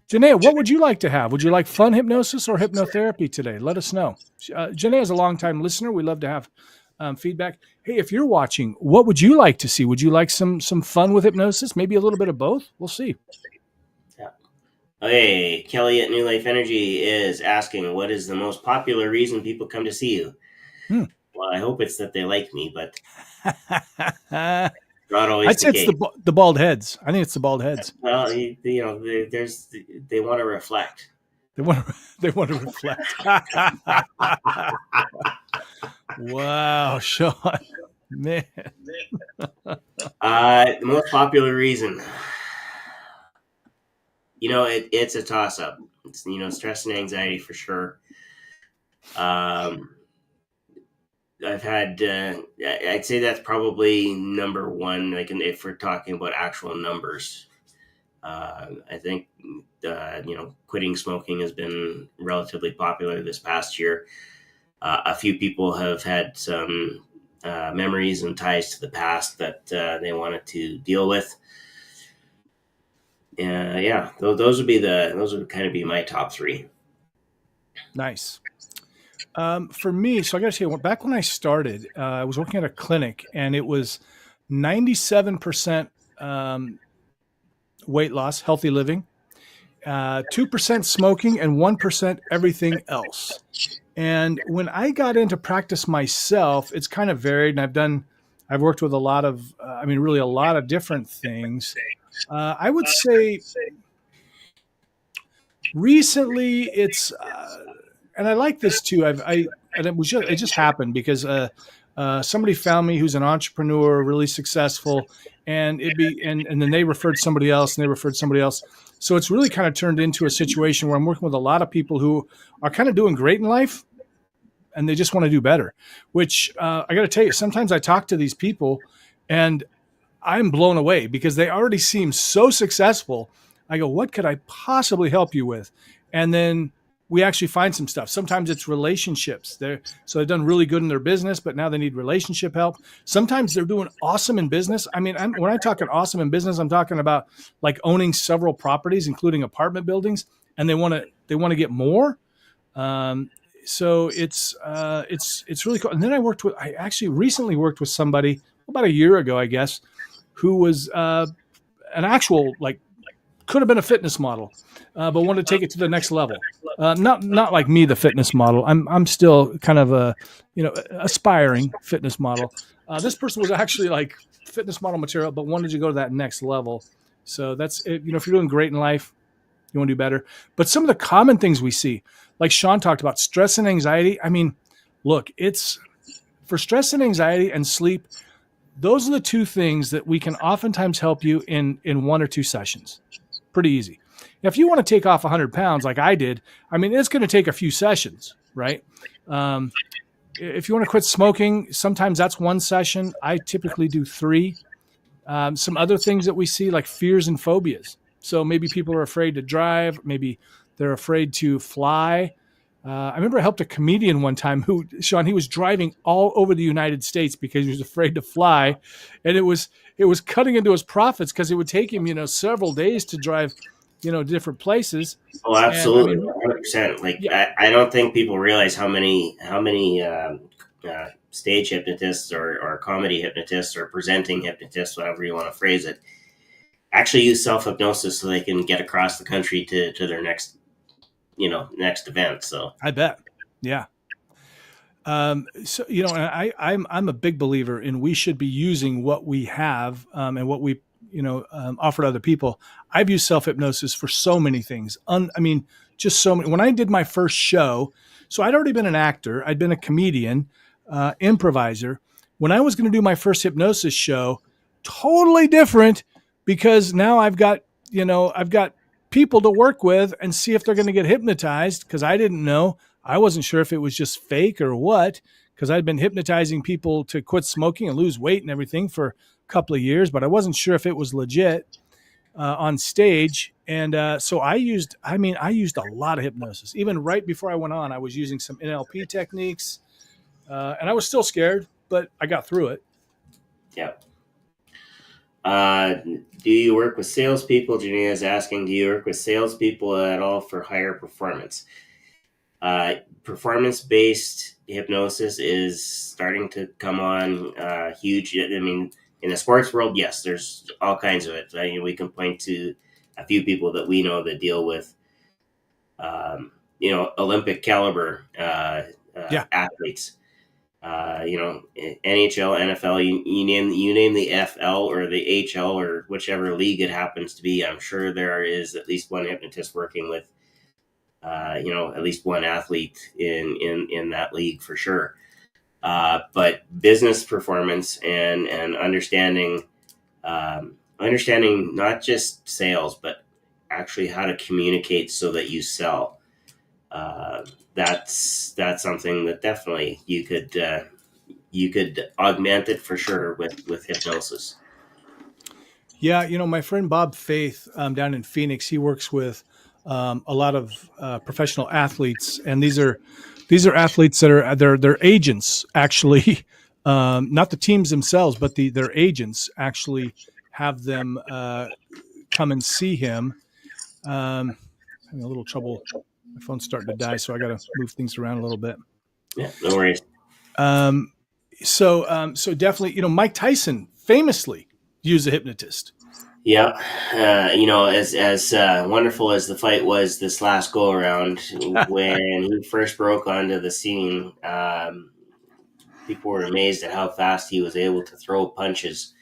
[SPEAKER 1] Janae, what would you like to have? Would you like fun hypnosis or hypnotherapy today? Let us know. Janae is a longtime listener. We love to have feedback. Hey, if you're watching, what would you like to see? Would you like some fun with hypnosis? Maybe a little bit of both? We'll see.
[SPEAKER 2] Yeah. Okay, Kelly at New Life Energy is asking, what is the most popular reason people come to see you? Well, I hope it's that they like me, but not always
[SPEAKER 1] I'd
[SPEAKER 2] the
[SPEAKER 1] say it's
[SPEAKER 2] case.
[SPEAKER 1] the bald heads. I think it's the bald heads.
[SPEAKER 2] Well, they want to reflect.
[SPEAKER 1] They want to reflect. Wow, Shawn, man.
[SPEAKER 2] The most popular reason, it's a toss up. It's, stress and anxiety for sure. I've had, I'd say that's probably number one. Like, if we're talking about actual numbers, I think, quitting smoking has been relatively popular this past year. A few people have had some memories and ties to the past that they wanted to deal with. Yeah, those would kind of be my top three.
[SPEAKER 1] Nice. For me, so I got to tell you, back when I started, I was working at a clinic, and it was 97% weight loss, healthy living, 2% smoking, and 1% everything else. And when I got into practice myself, it's kind of varied, and I've worked with a lot of, really a lot of different things. I would say recently it's, and I like this too. And it just happened because somebody found me who's an entrepreneur, really successful, and and then they referred somebody else, and they referred somebody else. So it's really kind of turned into a situation where I'm working with a lot of people who are kind of doing great in life, and they just want to do better. Which I got to tell you, sometimes I talk to these people, and I'm blown away because they already seem so successful. I go, what could I possibly help you with? And then we actually find some stuff. Sometimes it's relationships. So they've done really good in their business, but now they need relationship help. Sometimes they're doing awesome in business. When I'm talking awesome in business, I'm talking about like owning several properties, including apartment buildings, and they want to get more. So it's really cool. And then I actually recently worked with somebody about a year ago, I guess, who was an actual, like, could have been a fitness model, but wanted to take it to the next level. Not like me, the fitness model. I'm still kind of a aspiring fitness model. This person was actually like fitness model material, but wanted to go to that next level. So that's it. If you're doing great in life, you want to do better. But some of the common things we see, like Shawn talked about, stress and anxiety. Look, it's for stress and anxiety and sleep. Those are the two things that we can oftentimes help you in 1 or 2 sessions. Pretty easy. Now, if you want to take off 100 pounds like I did, it's going to take a few sessions, right? If you want to quit smoking, sometimes that's 1 session. I typically do 3. Some other things that we see, like fears and phobias. So maybe people are afraid to drive. Maybe they're afraid to fly. I remember I helped a comedian one time who, Shawn, he was driving all over the United States because he was afraid to fly. And it was cutting into his profits because it would take him, several days to drive, different places.
[SPEAKER 2] Oh, absolutely. 100%. Like, yeah. I don't think people realize how many stage hypnotists or comedy hypnotists or presenting hypnotists, whatever you want to phrase it, actually use self-hypnosis so they can get across the country to their next event. So
[SPEAKER 1] I bet. Yeah. So, and I'm a big believer in we should be using what we have and what we, offer to other people. I've used self-hypnosis for so many things. Just so many. When I did my first show, so I'd already been an actor. I'd been a comedian, improviser. When I was going to do my first hypnosis show, totally different because now I've got people to work with and see if they're going to get hypnotized because I didn't know. I wasn't sure if it was just fake or what because I'd been hypnotizing people to quit smoking and lose weight and everything for a couple of years, but I wasn't sure if it was legit on stage. And so I used a lot of hypnosis. Even right before I went on, I was using some NLP techniques. And I was still scared, but I got through it.
[SPEAKER 2] Yeah. Uh, do you work with salespeople? Janina is asking, do you work with salespeople at all for higher performance? Performance based hypnosis is starting to come on huge. I mean, in the sports world, yes, there's all kinds of it. I mean, we can point to a few people that we know that deal with, Olympic caliber
[SPEAKER 1] Yeah.
[SPEAKER 2] athletes. NHL, NFL, you name the FL or the HL or whichever league it happens to be. I'm sure there is at least one hypnotist working with, at least one athlete in that league for sure. But business performance and understanding not just sales, but actually how to communicate so that you sell. That's something that definitely you could augment it for sure with hypnosis.
[SPEAKER 1] Yeah, my friend Bob Faith down in Phoenix, he works with a lot of professional athletes, and these are athletes that are they're agents actually, not the teams themselves, but their agents actually have them come and see him. Having a little trouble. My phone's starting to die, so I got to move things around a little bit.
[SPEAKER 2] Yeah, no worries.
[SPEAKER 1] Um, so definitely, Mike Tyson famously used a hypnotist.
[SPEAKER 2] Yeah, as wonderful as the fight was this last go around, when he first broke onto the scene, people were amazed at how fast he was able to throw punches.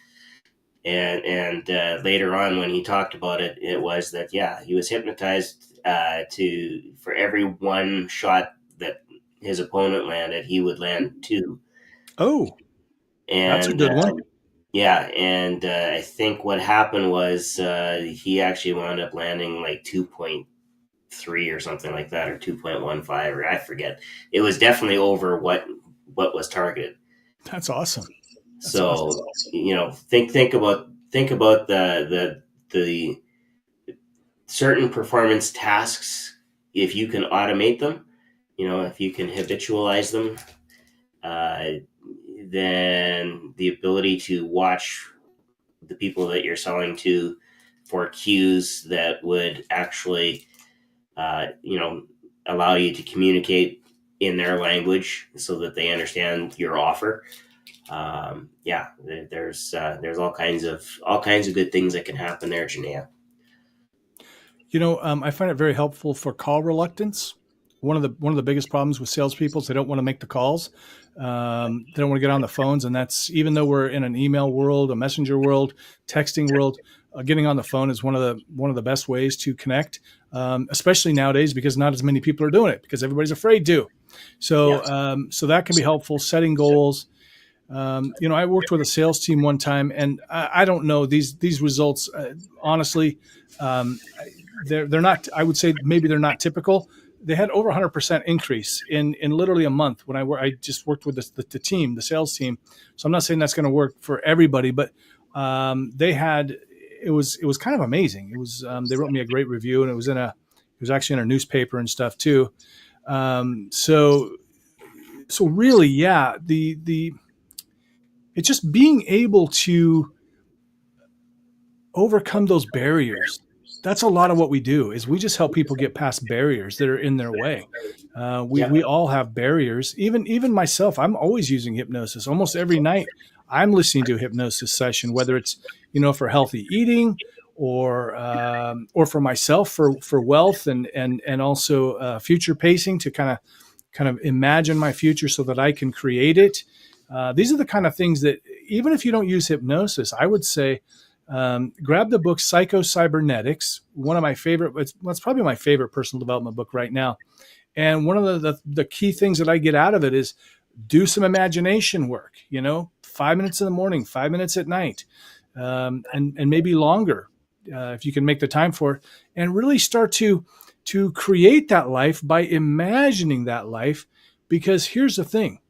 [SPEAKER 2] And later on, when he talked about it, it was that he was hypnotized to for every one shot that his opponent landed, he would land two.
[SPEAKER 1] Oh, that's a
[SPEAKER 2] And
[SPEAKER 1] good one.
[SPEAKER 2] I think what happened was he actually wound up landing like 2.3 or something like that, or 2.15, or I forget. It was definitely over what was targeted.
[SPEAKER 1] That's awesome. That's
[SPEAKER 2] So
[SPEAKER 1] awesome.
[SPEAKER 2] think about the certain performance tasks. If you can automate them, if you can habitualize them, uh, then the ability to watch the people that you're selling to for cues that would actually, uh, you know, allow you to communicate in their language so that they understand your offer. There's all kinds of good things that can happen there, Janaea.
[SPEAKER 1] I find it very helpful for call reluctance. One of the biggest problems with salespeople is they don't want to make the calls. They don't want to get on the phones, and that's even though we're in an email world, a messenger world, texting world. Getting on the phone is one of the best ways to connect, especially nowadays because not as many people are doing it because everybody's afraid to. So
[SPEAKER 2] Yes.
[SPEAKER 1] so that can be helpful. Setting goals. I worked with a sales team one time, and I don't know these results. Honestly, um, they're not. I would say maybe they're not typical. They had over 100% increase in literally a month when I just worked with the team, the sales team. So I'm not saying that's going to work for everybody, but they had it was kind of amazing. It was they wrote me a great review, and it was actually in a newspaper and stuff too. So really, yeah, the it's just being able to overcome those barriers. That's a lot of what we do is we just help people get past barriers that are in their way. We
[SPEAKER 2] Yep.
[SPEAKER 1] all have barriers. Even myself, I'm always using hypnosis. Almost every night, I'm listening to a hypnosis session, whether it's for healthy eating or for myself for wealth and also future pacing to kind of imagine my future so that I can create it. These are the kind of things that even if you don't use hypnosis, I would say grab the book Psycho Cybernetics, one of my favorite. It's probably my favorite personal development book right now. And one of the key things that I get out of it is do some imagination work. 5 minutes in the morning, 5 minutes at night, and maybe longer if you can make the time for it, and really start to create that life by imagining that life. Because here's the thing: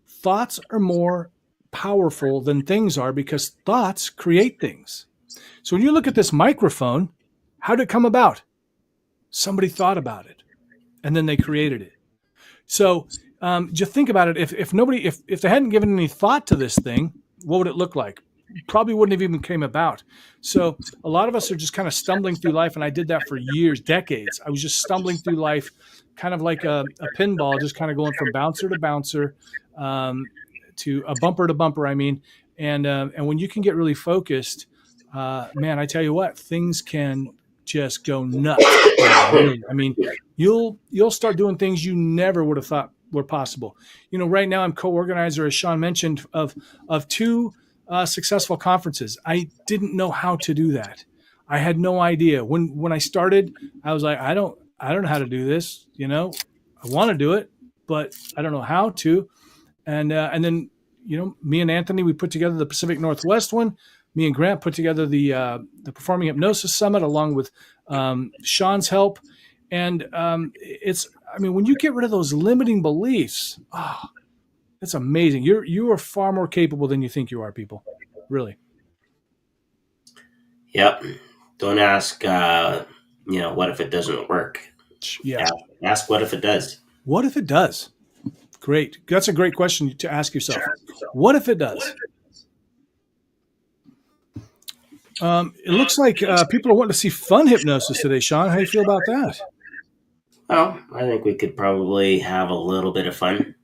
[SPEAKER 1] thoughts are more powerful than things are because thoughts create things. So when you look at this microphone, how did it come about? Somebody thought about it and then they created it. So just think about it. If they hadn't given any thought to this thing, what would it look like? Probably wouldn't have even came about. So a lot of us are just kind of stumbling through life, and I did that for years, decades. I was just stumbling through life, kind of like a pinball, just kind of going from bouncer to bouncer, to a bumper to bumper. I mean, and when you can get really focused, man, I tell you what, things can just go nuts. Really, I mean, you'll start doing things you never would have thought were possible. Right now I'm co-organizer, as Shawn mentioned, of two successful conferences. I didn't know how to do that. I had no idea. When I started, I was like, I don't know how to do this. I want to do it, but I don't know how to. And then me and Anthony, we put together the Pacific Northwest one. Me and Grant put together the Performing Hypnosis Summit along with Shawn's help. And when you get rid of those limiting beliefs, it's amazing. You are far more capable than you think you are, people. Really.
[SPEAKER 2] Yep. Don't ask, what if it doesn't work?
[SPEAKER 1] Yeah.
[SPEAKER 2] Ask what if it does.
[SPEAKER 1] What if it does? Great. That's a great question to ask yourself. What if it does? It looks like people are wanting to see fun hypnosis today, Shawn. How do you feel about that?
[SPEAKER 2] Well, I think we could probably have a little bit of fun.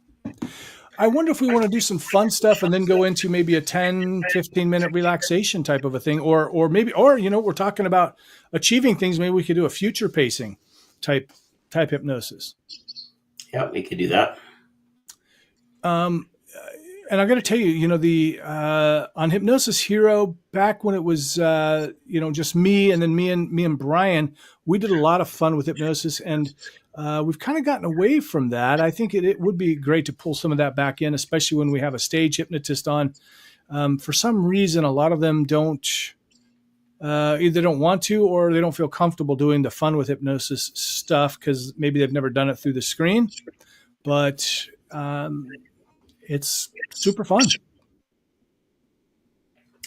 [SPEAKER 1] I wonder if we want to do some fun stuff and then go into maybe a 10, 15-minute relaxation type of a thing. Or we're talking about achieving things. Maybe we could do a future pacing type hypnosis.
[SPEAKER 2] Yeah, we could do that.
[SPEAKER 1] And I got to tell you, the on Hypnosis Hero, back when it was just me and then me and Brian, we did a lot of fun with hypnosis, and we've kind of gotten away from that. I think it would be great to pull some of that back in, especially when we have a stage hypnotist on. For some reason, a lot of them either don't want to or they don't feel comfortable doing the fun with hypnosis stuff because maybe they've never done it through the screen. But it's super fun.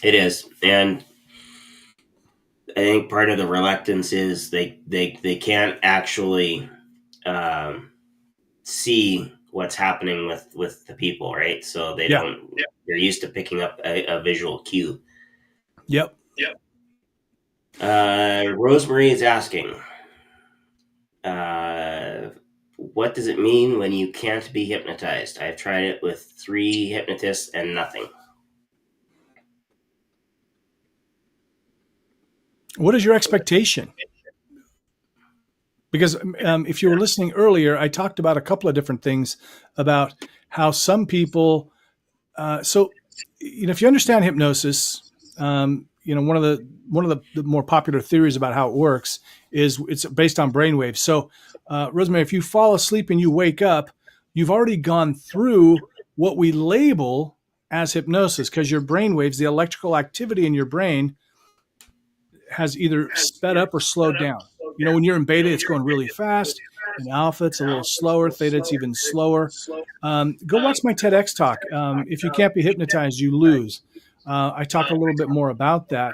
[SPEAKER 2] It is, and I think part of the reluctance is they can't actually see what's happening with the people, right? So they don't. They're used to picking up a visual cue.
[SPEAKER 1] Yep.
[SPEAKER 2] Rosemary is asking, what does it mean when you can't be hypnotized? I've tried it with 3 hypnotists and nothing.
[SPEAKER 1] What is your expectation? Because if you were listening earlier, I talked about a couple of different things about how some people. If you understand hypnosis, one of the more popular theories about how it works is it's based on brainwaves. So, Rosemary, if you fall asleep and you wake up, you've already gone through what we label as hypnosis because your brainwaves, the electrical activity in your brain, has either sped up or slowed down. When you're in beta, it's going really fast. In alpha, it's a little slower. Theta, it's even slower. Go watch my TEDx talk. If you can't be hypnotized, you lose. I talk a little bit more about that.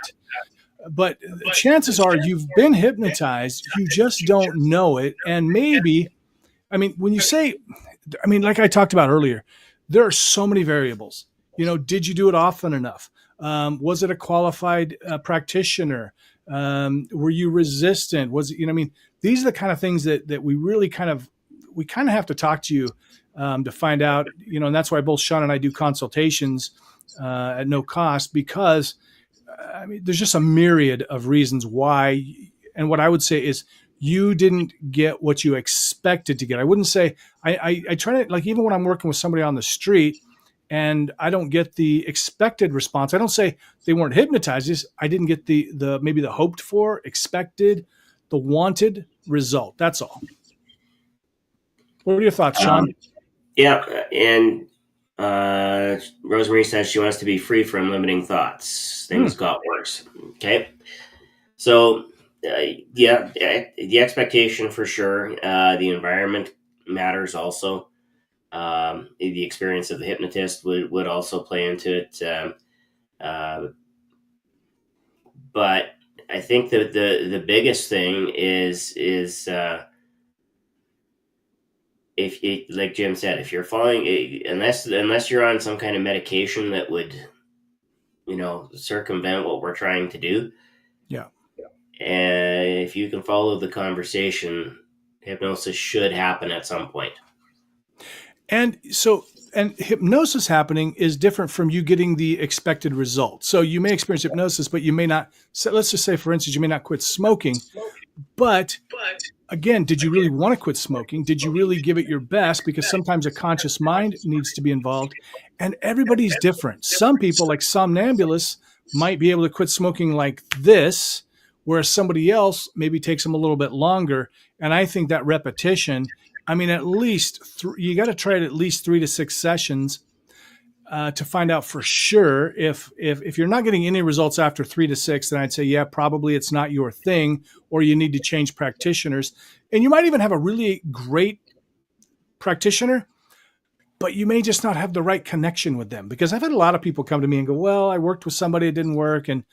[SPEAKER 1] But chances are you've been hypnotized. You just don't know it. And maybe, when you say, like I talked about earlier, there are so many variables. Did you do it often enough? Was it a qualified practitioner? Were you resistant? Was it, these are the kind of things that we really kind of have to talk to you to find out, and that's why both Shawn and I do consultations at no cost, because there's just a myriad of reasons why. And what I would say is you didn't get what you expected to get. I wouldn't say I try to, like, even when I'm working with somebody on the street and I don't get the expected response, I don't say they weren't hypnotized. I didn't get the maybe the hoped for, expected, the wanted result. That's all. What are your thoughts, Shawn?
[SPEAKER 2] Yeah, and Rosemary says she wants to be free from limiting thoughts. Things got worse. Okay, so the expectation for sure. The environment matters also. The experience of the hypnotist would also play into it. But I think that the biggest thing is if it, like Jim said, if you're following, unless you're on some kind of medication that would, circumvent what we're trying to do,
[SPEAKER 1] Yeah.
[SPEAKER 2] and if you can follow the conversation, hypnosis should happen at some point.
[SPEAKER 1] And hypnosis happening is different from you getting the expected result. So you may experience hypnosis, but you may not. So let's just say, for instance, you may not quit smoking, but again, did you really want to quit smoking? Did you really give it your best? Because sometimes a conscious mind needs to be involved, and everybody's different. Some people, like somnambulists, might be able to quit smoking like this, whereas somebody else maybe takes them a little bit longer. And I think that repetition, I mean, at least you got to try it at least 3 to 6 sessions to find out for sure. If you're not getting any results after 3 to 6, then I'd say, yeah, probably it's not your thing, or you need to change practitioners. And you might even have a really great practitioner, but you may just not have the right connection with them. Because I've had a lot of people come to me and go, well, I worked with somebody, it didn't work, and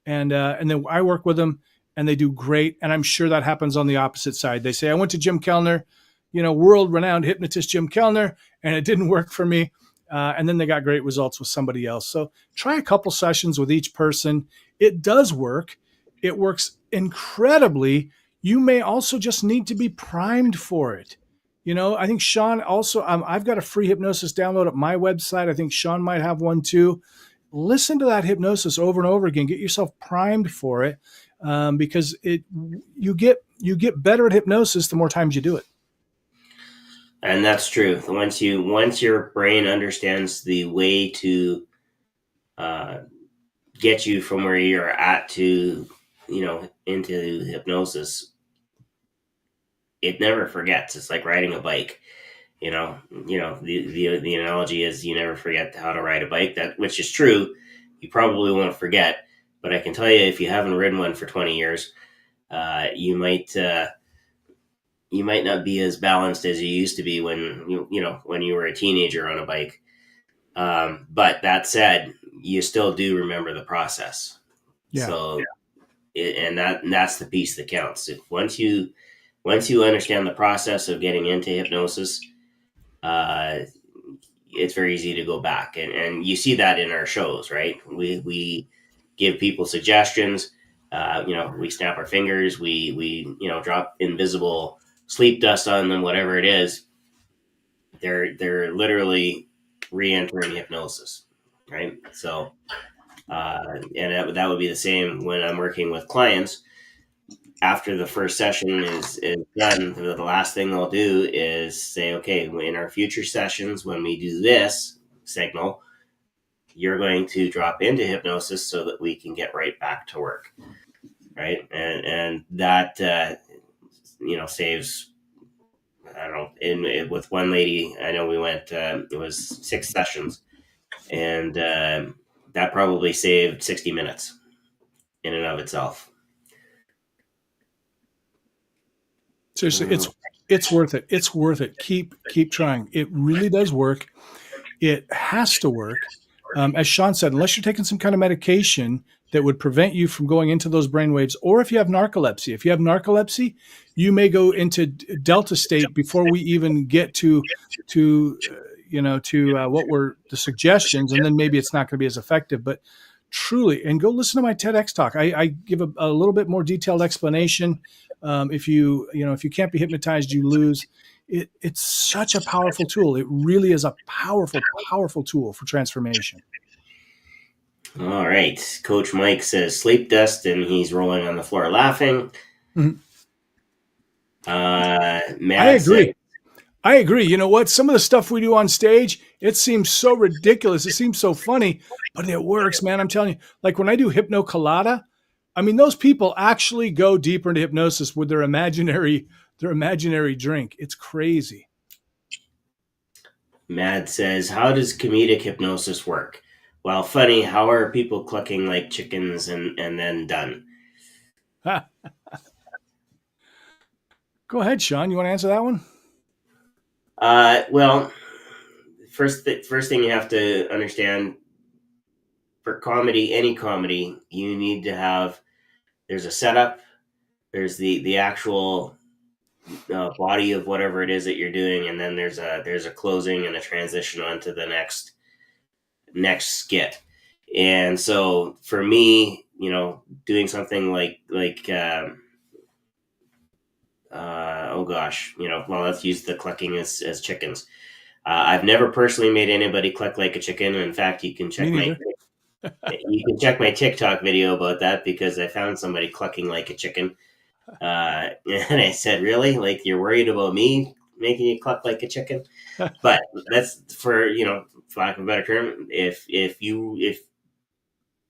[SPEAKER 1] then I work with them and they do great. And I'm sure that happens on the opposite side. They say, I went to Jim Kellner, world-renowned hypnotist Jim Kellner, and it didn't work for me. And then they got great results with somebody else. So try a couple sessions with each person. It does work. It works incredibly. You may also just need to be primed for it. I think Shawn also, I've got a free hypnosis download at my website. I think Shawn might have one too. Listen to that hypnosis over and over again. Get yourself primed for it, because you get better at hypnosis the more times you do it.
[SPEAKER 2] And that's true. Once your brain understands the way to get you from where you're at to, into hypnosis, it never forgets. It's like riding a bike. The analogy is you never forget how to ride a bike. That, which is true. You probably won't forget, but I can tell you, if you haven't ridden one for 20 years, you might not be as balanced as you used to be when you were a teenager on a bike. But that said, you still do remember the process.
[SPEAKER 1] Yeah.
[SPEAKER 2] So, that's the piece that counts. Once you understand the process of getting into hypnosis, it's very easy to go back, and you see that in our shows, right? We give people suggestions. We snap our fingers. We drop invisible sleep dust on them. Whatever it is, they're literally re-entering hypnosis, right? So, and that would be the same when I'm working with clients. After the first session is done, the last thing I'll do is say, okay, in our future sessions, when we do this signal, you're going to drop into hypnosis so that we can get right back to work, right? And that saves. I don't know. With one lady, I know we went. It was 6 sessions, and that probably saved 60 minutes in and of itself.
[SPEAKER 1] Seriously, it's worth it. It's worth it. Keep trying. It really does work. It has to work. As Shawn said, unless you're taking some kind of medication that would prevent you from going into those brainwaves, or if you have narcolepsy. If you have narcolepsy, you may go into delta state before we even get to what were the suggestions, and then maybe it's not going to be as effective. But truly, and go listen to my TEDx talk. I give a little bit more detailed explanation. If you can't be hypnotized, you lose. It's such a powerful tool. It really is a powerful, powerful tool for transformation.
[SPEAKER 2] All right. Coach Mike says sleep dust, and he's rolling on the floor laughing.
[SPEAKER 1] Mm-hmm.
[SPEAKER 2] Matt
[SPEAKER 1] I agree. You know what? Some of the stuff we do on stage, it seems so ridiculous. It seems so funny, but it works, man. I'm telling you, like when I do Hypno Colada, I mean, those people actually go deeper into hypnosis with their imaginary drink. It's crazy.
[SPEAKER 2] Mad says, how does comedic hypnosis work? Well, funny, how are people clucking like chickens and then done?
[SPEAKER 1] Go ahead, Shawn. You want to answer that one?
[SPEAKER 2] Well, first thing you have to understand, for comedy, any comedy, you need to have, there's a setup, there's the actual body of whatever it is that you're doing, and then there's a closing and a transition onto the next skit. And so for me, doing something oh gosh, well, let's use the clucking as chickens. I've never personally made anybody cluck like a chicken. In fact,
[SPEAKER 1] Me neither.
[SPEAKER 2] you can check my TikTok video about that, because I found somebody clucking like a chicken. And I said, really? Like, you're worried about me making you cluck like a chicken? But that's for lack of a better term. If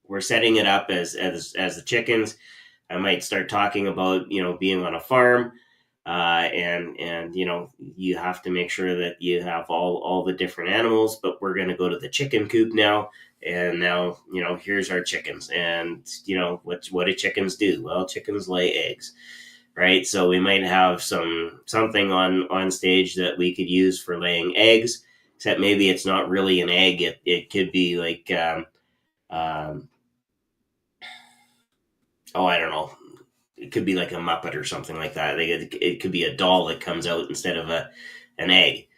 [SPEAKER 2] we're setting it up as the chickens, I might start talking about being on a farm, and you have to make sure that you have all the different animals. But we're going to go to the chicken coop now, and now here's our chickens, and what do chickens do? Well, chickens lay eggs, right? So we might have something on stage that we could use for laying eggs, except maybe it's not really an egg. It could be like um, oh, I don't know. It could be like a Muppet or something like that. It could be a doll that comes out instead of an egg.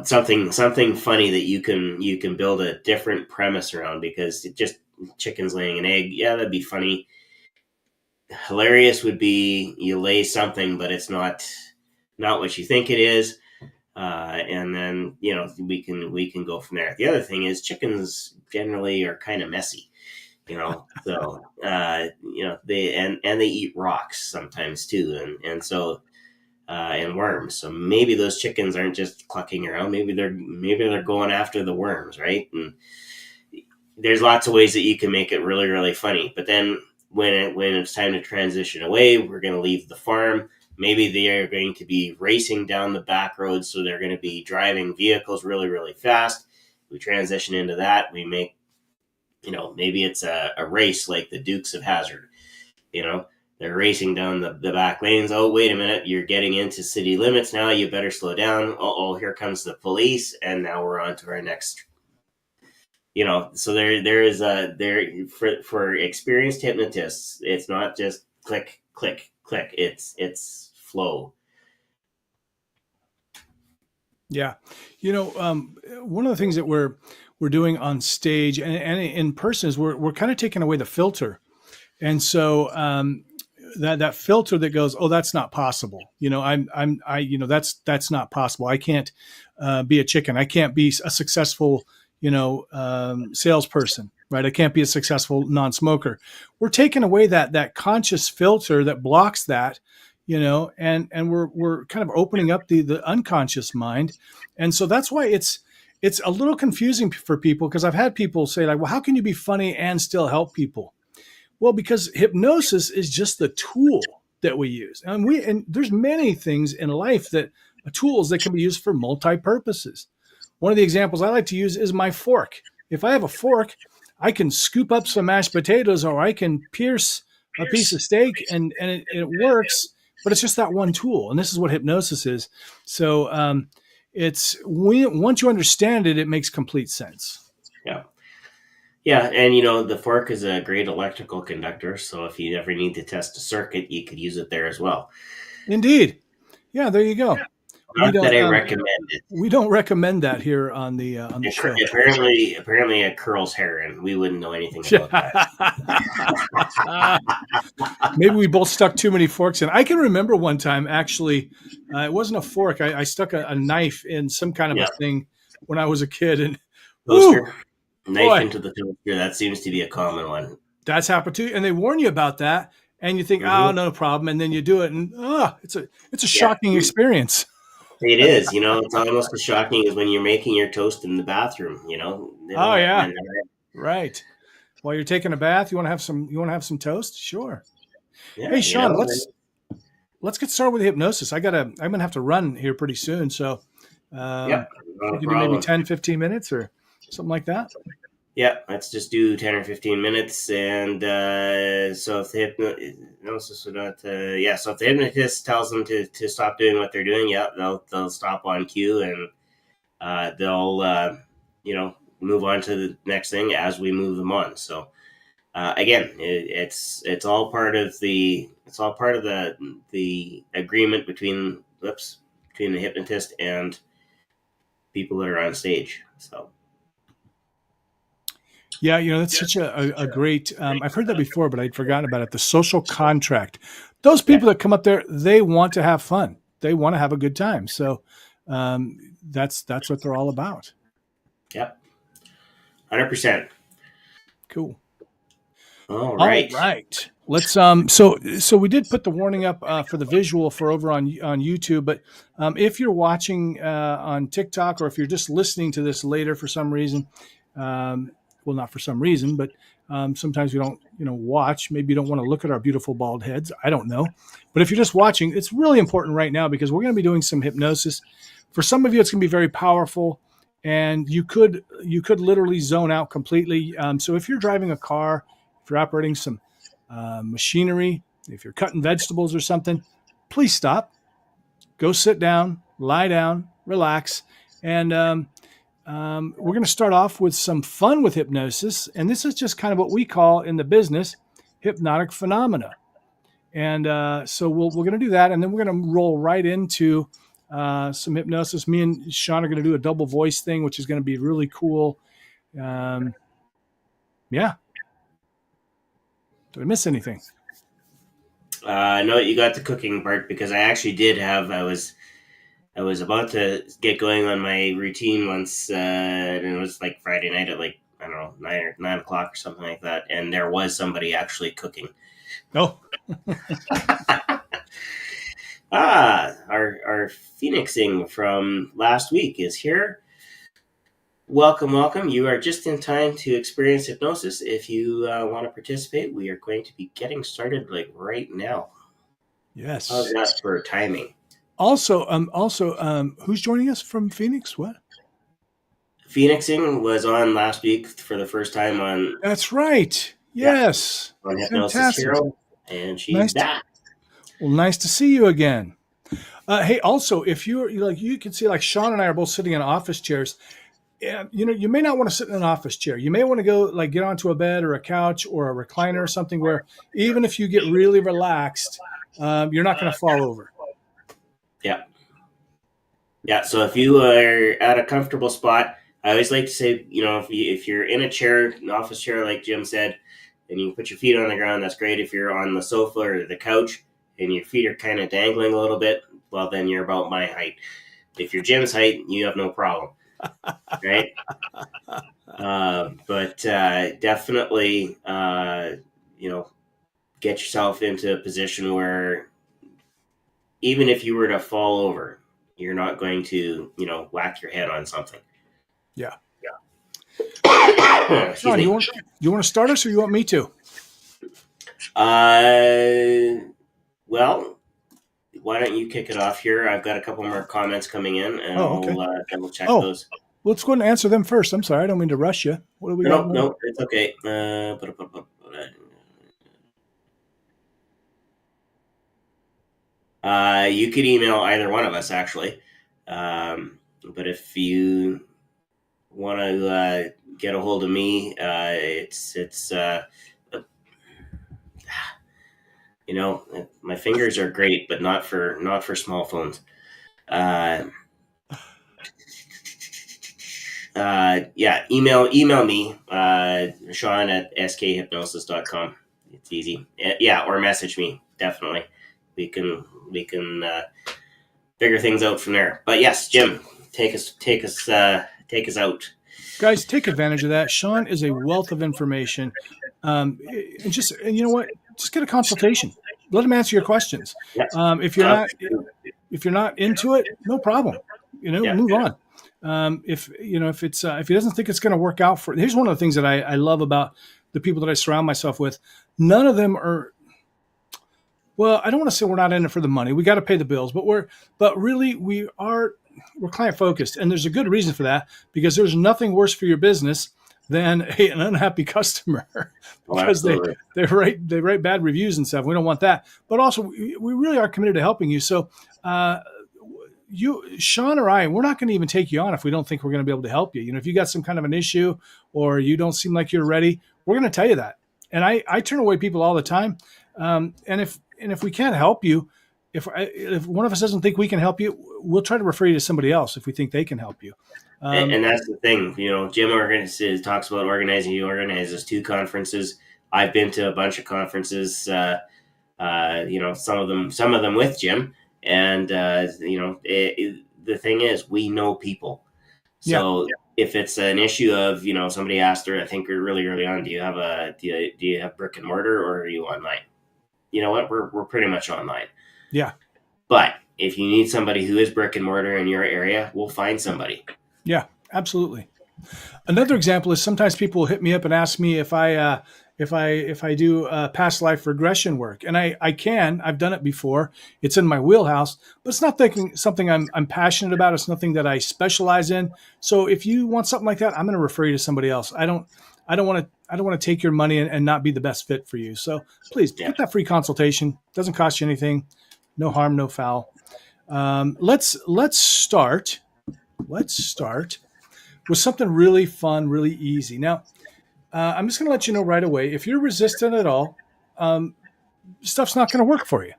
[SPEAKER 2] Something funny that you can build a different premise around, because it just chickens laying an egg. Yeah, that'd be funny. Hilarious would be you lay something, but it's not what you think it is. And then we can go from there. The other thing is, chickens generally are kind of messy. So they eat rocks sometimes too, and so and worms. So maybe those chickens aren't just clucking around. Maybe they're going after the worms, right? And there's lots of ways that you can make it really, really funny. But then when it's time to transition away, we're going to leave the farm. Maybe they are going to be racing down the back roads, so they're going to be driving vehicles really, really fast. We transition into that. We make, maybe it's a race like the Dukes of Hazzard. They're racing down the back lanes. Oh, wait a minute, you're getting into city limits now. You better slow down. Oh, here comes the police, and now we're on to our next. So there is for experienced hypnotists. It's not just click, click, click. It's flow.
[SPEAKER 1] Yeah. One of the things that we're doing on stage and in person is we're kind of taking away the filter. And so that filter that goes, oh, that's not possible. That's not possible. I can't be a chicken. I can't be a successful, salesperson, right? I can't be a successful non-smoker. We're taking away that conscious filter that blocks that, and we're kind of opening up the unconscious mind. And so that's why it's a little confusing for people, because I've had people say, like, well, how can you be funny and still help people? Well, because hypnosis is just the tool that we use. And there's many things in life that tools that can be used for multi-purposes. One of the examples I like to use is my fork. If I have a fork, I can scoop up some mashed potatoes, or I can pierce a piece of steak, and it works, but it's just that one tool. And this is what hypnosis is. So once you understand it, it makes complete sense.
[SPEAKER 2] Yeah. Yeah, and the fork is a great electrical conductor, so if you ever need to test a circuit, you could use it there as well.
[SPEAKER 1] Indeed. Yeah, there you go.
[SPEAKER 2] Not that I recommend it.
[SPEAKER 1] We don't recommend that here on the show.
[SPEAKER 2] Apparently it curls hair, and we wouldn't know anything about that.
[SPEAKER 1] Maybe we both stuck too many forks in. I can remember one time, actually, it wasn't a fork. I stuck a knife in some kind of a thing when I was a kid, and
[SPEAKER 2] toaster. Knife into the toaster. That seems to be a common one.
[SPEAKER 1] That's happened too, and they warn you about that, and you think, oh, no problem, and then you do it, and it's a shocking experience.
[SPEAKER 2] It is. It's almost as shocking as when you're making your toast in the bathroom.
[SPEAKER 1] Oh yeah, right. While you're taking a bath, you want to have some toast? Sure. Yeah, hey Shawn, let's get started with hypnosis. I'm gonna have to run here pretty soon, so we can do maybe 10, 15 minutes or something like that.
[SPEAKER 2] Yeah, let's just do 10 or 15 minutes. And so if the hypnosis would not, so if the hypnotist tells them to stop doing what they're doing, they'll stop on cue, and they'll move on to the next thing as we move them on. So again, it's all part of the agreement between the hypnotist and people that are on stage. So
[SPEAKER 1] Yeah, that's such a great. I've heard that before, but I'd forgotten about it. The social contract. Those
[SPEAKER 2] yeah,
[SPEAKER 1] people that come up there, they want to have fun. They want to have a good time. So that's what they're all about.
[SPEAKER 2] yep, 100%.
[SPEAKER 1] Cool.
[SPEAKER 2] All
[SPEAKER 1] All
[SPEAKER 2] right.
[SPEAKER 1] right. Let's. So we did put the warning up for the visual for over on YouTube, but if you're watching on TikTok or if you're just listening to this later for some reason, um, well, not for some reason, but sometimes we don't, watch. Maybe you don't want to look at our beautiful bald heads. I don't know, but if you're just watching, it's really important right now because we're going to be doing some hypnosis. For some of you, it's going to be very powerful, and you could literally zone out completely. So if you're driving a car, if you're operating some machinery, if you're cutting vegetables or something, please stop, go sit down, lie down, relax. And we're going to start off with some fun with hypnosis. And this is just kind of what we call in the business hypnotic phenomena. And so we're going to do that. And then we're going to roll right into some hypnosis. Me and Shawn are going to do a double voice thing, which is going to be really cool. Yeah. Did I miss anything?
[SPEAKER 2] No, you got the cooking part because I actually did have. I was about to get going on my routine once, and it was like Friday night at like I don't know 9 o'clock or something like that, and there was somebody actually cooking.
[SPEAKER 1] Oh,
[SPEAKER 2] Our Phoenixing from last week is here. Welcome, welcome. You are just in time to experience hypnosis. If you want to participate, we are going to be getting started like right now. How's
[SPEAKER 1] yes.
[SPEAKER 2] that for timing?
[SPEAKER 1] Also, who's joining us from Phoenix? What?
[SPEAKER 2] Phoenixing was on last week for the first time on
[SPEAKER 1] That's right.
[SPEAKER 2] yeah
[SPEAKER 1] Yes.
[SPEAKER 2] on Hypnosis
[SPEAKER 1] Fantastic.
[SPEAKER 2] Hero, and she's
[SPEAKER 1] Nice.
[SPEAKER 2] back.
[SPEAKER 1] Well, nice to see you again. Hey, also, if you can see, like Shawn and I are both sitting in office chairs. And you may not want to sit in an office chair. You may want to go like get onto a bed or a couch or a recliner or something where even if you get really relaxed, you're not going to fall over.
[SPEAKER 2] Yeah, yeah. So if you are at a comfortable spot, I always like to say, if you're in a chair, an office chair, like Jim said, and you put your feet on the ground, that's great. If you're on the sofa or the couch and your feet are kind of dangling a little bit, well, then you're about my height. If you're Jim's height, you have no problem, right? But definitely, get yourself into a position where even if you were to fall over, you're not going to, whack your head on something.
[SPEAKER 1] Yeah.
[SPEAKER 2] Excuse
[SPEAKER 1] Shawn,
[SPEAKER 2] me.
[SPEAKER 1] you want to start us or you want me to?
[SPEAKER 2] Well, why don't you kick it off here? I've got a couple more comments coming in, and
[SPEAKER 1] Okay.
[SPEAKER 2] we'll double check
[SPEAKER 1] Oh,
[SPEAKER 2] those.
[SPEAKER 1] let's go and answer them first. I'm sorry. I don't mean to rush you. What do we got?
[SPEAKER 2] No, it's okay. You could email either one of us, actually. But if you want to get a hold of me, it's my fingers are great, but not for small phones. Yeah, email me, Shawn at skhypnosis.com. It's easy. Yeah, or message me. Definitely, we can figure things out from there. But yes, Jim, take us out.
[SPEAKER 1] Guys, take advantage of that. Shawn is a wealth of information. And you know what? Just get a consultation. Let him answer your questions.
[SPEAKER 2] Yep.
[SPEAKER 1] If you're not into it, no problem.
[SPEAKER 2] Yeah.
[SPEAKER 1] Move on. If he doesn't think it's going to work out here's one of the things that I love about the people that I surround myself with. None of them are, well, I don't want to say we're not in it for the money. We got to pay the bills, but really we're client focused. And there's a good reason for that because there's nothing worse for your business than an unhappy customer because they write bad reviews and stuff. We don't want that, but also we really are committed to helping you. So, Shawn or I, we're not going to even take you on if we don't think we're going to be able to help you. If you got some kind of an issue or you don't seem like you're ready, we're going to tell you that. And I turn away people all the time. And if we can't help you, if one of us doesn't think we can help you, we'll try to refer you to somebody else if we think they can help you.
[SPEAKER 2] And that's the thing, Jim talks about organizing. He organizes 2 conferences. I've been to a bunch of conferences, some of them with Jim. And, the thing is, we know people. So if it's an issue of, somebody asked her, I think really early on, do you have brick and mortar, or are you online? You know what? We're pretty much online.
[SPEAKER 1] Yeah.
[SPEAKER 2] But if you need somebody who is brick and mortar in your area, we'll find somebody.
[SPEAKER 1] Yeah, absolutely. Another example is sometimes people will hit me up and ask me if I do past life regression work, and I've done it before. It's in my wheelhouse, but it's not something I'm passionate about. It's nothing that I specialize in. So if you want something like that, I'm going to refer you to somebody else. I don't want to take your money and not be the best fit for you. So please get that free consultation. Doesn't cost you anything. No harm, no foul. Let's start with something really fun, really easy. Now, I'm just going to let you know right away, if you're resistant at all, stuff's not going to work for you.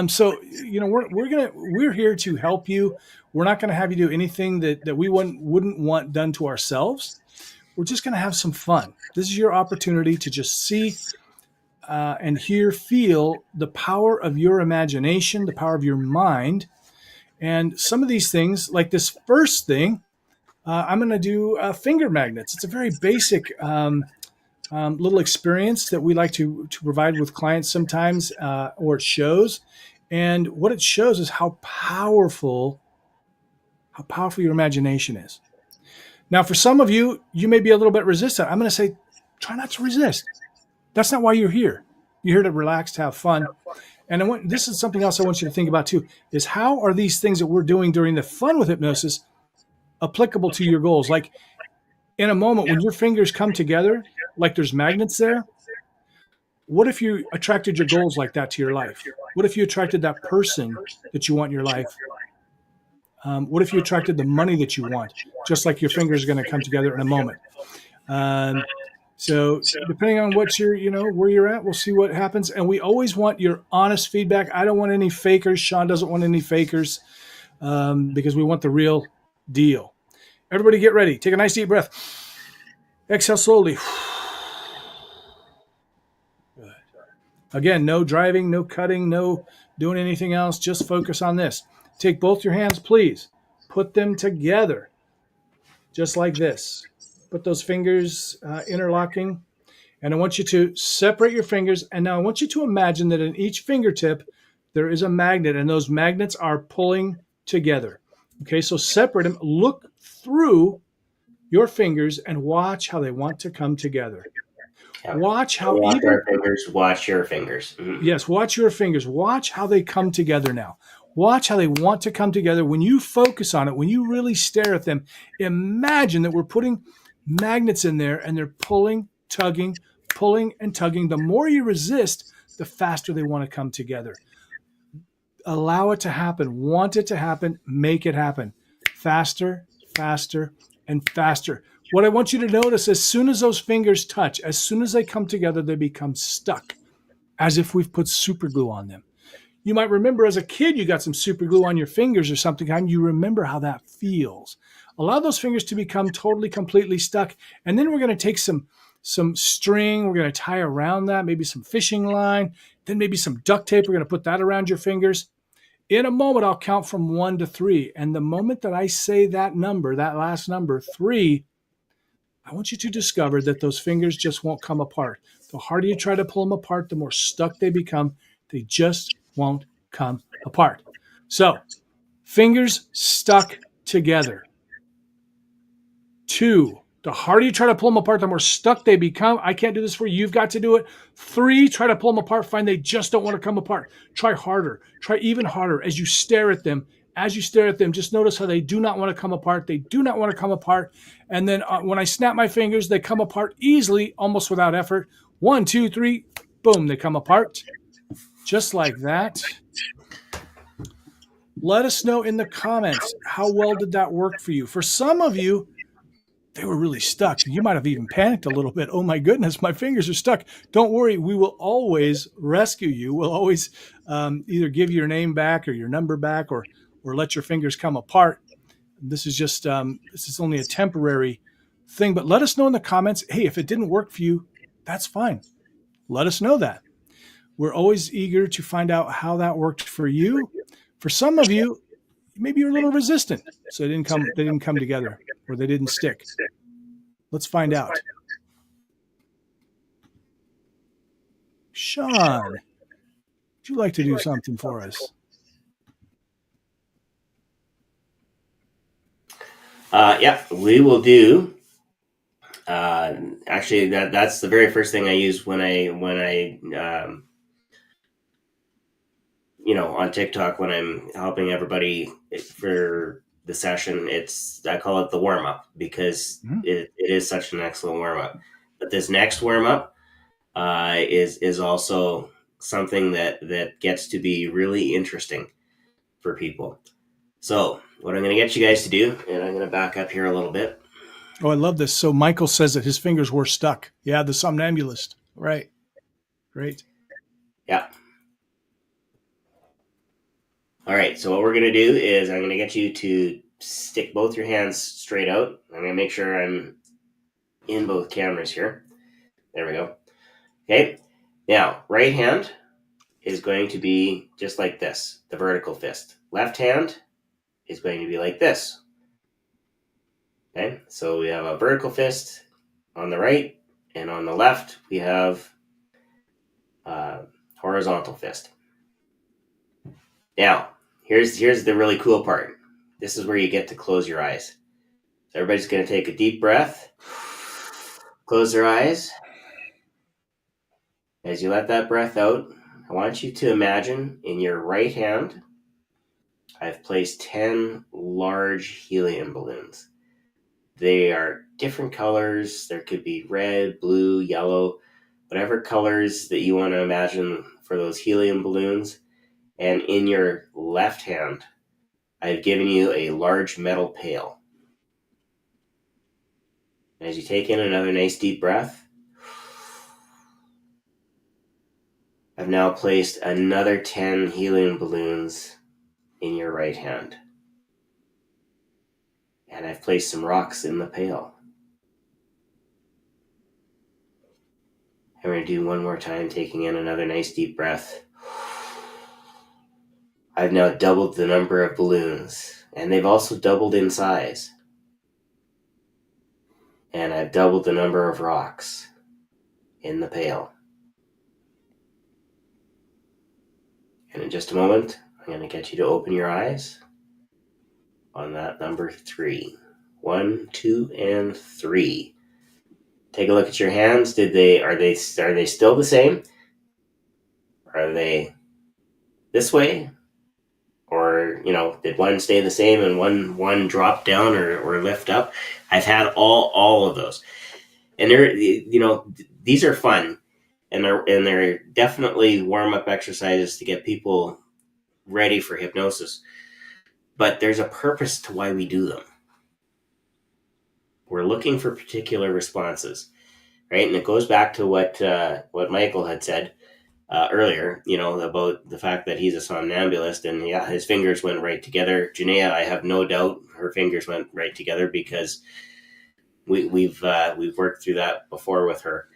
[SPEAKER 1] So, we're here to help you. We're not going to have you do anything that we wouldn't want done to ourselves. We're just going to have some fun. This is your opportunity to just see and hear, feel the power of your imagination, the power of your mind. And some of these things, like this first thing, I'm going to do finger magnets. It's a very basic little experience that we like to provide with clients sometimes, or it shows. And what it shows is how powerful your imagination is. Now, for some of you, you may be a little bit resistant. I'm going to say, try not to resist. That's not why you're here. You're here to relax, to have fun. And this is something else I want you to think about too, is how are these things that we're doing during the fun with hypnosis applicable to your goals? Like in a moment when your fingers come together, like there's magnets there, what if you attracted your goals like that to your life? What if you attracted that person that you want in your life? What if you attracted the money that you want, just like your fingers are going to come together in a moment? So depending on where you're at, we'll see what happens. And we always want your honest feedback. I don't want any fakers. Shawn doesn't want any fakers, because we want the real deal. Everybody get ready. Take a nice deep breath. Exhale slowly. Good. Again, no driving, no cutting, no doing anything else. Just focus on this. Take both your hands, please. Put them together, just like this. Put those fingers interlocking. And I want you to separate your fingers. And now I want you to imagine that in each fingertip, there is a magnet, and those magnets are pulling together. Okay, so separate them. Look through your fingers and watch how they want to come together. Watch how
[SPEAKER 2] our fingers, watch your fingers.
[SPEAKER 1] Mm-hmm. Yes, watch your fingers. Watch how they come together now. Watch how they want to come together. When you focus on it, when you really stare at them, imagine that we're putting magnets in there and they're pulling, tugging, and tugging. The more you resist, the faster they want to come together. Allow it to happen. Want it to happen. Make it happen. Faster, faster, and faster. What I want you to notice, as soon as those fingers touch, as soon as they come together, they become stuck, as if we've put super glue on them. You might remember as a kid, you got some super glue on your fingers or something, and you remember how that feels. Allow those fingers to become totally, completely stuck. And then we're going to take some string. We're going to tie around that, maybe some fishing line, then maybe some duct tape. We're going to put that around your fingers. In a moment, I'll count from 1 to 3. And the moment that I say that number, that last number, 3, I want you to discover that those fingers just won't come apart. The harder you try to pull them apart, the more stuck they become. They just won't come apart. So, fingers stuck together. 2, the harder you try to pull them apart, the more stuck they become. I can't do this for you. You've got to do it. 3, try to pull them apart. Find they just don't want to come apart. Try harder. Try even harder as you stare at them. As you stare at them, just notice how they do not want to come apart. They do not want to come apart. And then when I snap my fingers, they come apart easily, almost without effort. 1, 2, 3, boom, they come apart. Just like that. Let us know in the comments, how well did that work for you? For some of you, they were really stuck. You might have even panicked a little bit. Oh my goodness, my fingers are stuck. Don't worry, we will always rescue you. We'll always either give you your name back or your number back, or let your fingers come apart. This is just this is only a temporary thing. But let us know in the comments. Hey, if it didn't work for you, that's fine. Let us know that. We're always eager to find out how that worked for you. For some of you, maybe you're a little resistant, so they didn't come together, or they didn't stick. Let's find out. Shawn, would you like to do something for us?
[SPEAKER 2] Yeah, we will do. Actually, that's the very first thing I use when I on TikTok when I'm helping everybody for the session. I call it the warm up because it is such an excellent warm up. But this next warm up is also something that gets to be really interesting for people. So what I'm going to get you guys to do, and I'm going to back up here a little bit.
[SPEAKER 1] Oh, I love this. So Michael says that his fingers were stuck. Yeah, the somnambulist. Right. Great.
[SPEAKER 2] Yeah. All right. So what we're going to do is I'm going to get you to stick both your hands straight out. I'm going to make sure I'm in both cameras here. There we go. Okay. Now, right hand is going to be just like this, the vertical fist. Left hand is going to be like this. Okay. So we have a vertical fist on the right, and on the left, we have horizontal fist. Now, here's the really cool part. This is where you get to close your eyes. So everybody's going to take a deep breath, close their eyes. As you let that breath out, I want you to imagine in your right hand, I've placed 10 large helium balloons. They are different colors. There could be red, blue, yellow, whatever colors that you want to imagine for those helium balloons. And in your left hand, I've given you a large metal pail. As you take in another nice deep breath, I've now placed another 10 helium balloons in your right hand. And I've placed some rocks in the pail. And we're going to do one more time, taking in another nice deep breath. I've now doubled the number of balloons, and they've also doubled in size. And I've doubled the number of rocks in the pail. And in just a moment, I'm going to get you to open your eyes on that number 3. 1, 2, and 3. Take a look at your hands. Are they still the same? Are they this way? Or, did one stay the same and one drop down or lift up? I've had all of those. And these are fun. And they're definitely warm-up exercises to get people ready for hypnosis. But there's a purpose to why we do them. We're looking for particular responses, right? And it goes back to what Michael had said earlier, about the fact that he's a somnambulist, and yeah, his fingers went right together. Janaea, I have no doubt her fingers went right together because we've worked through that before with her.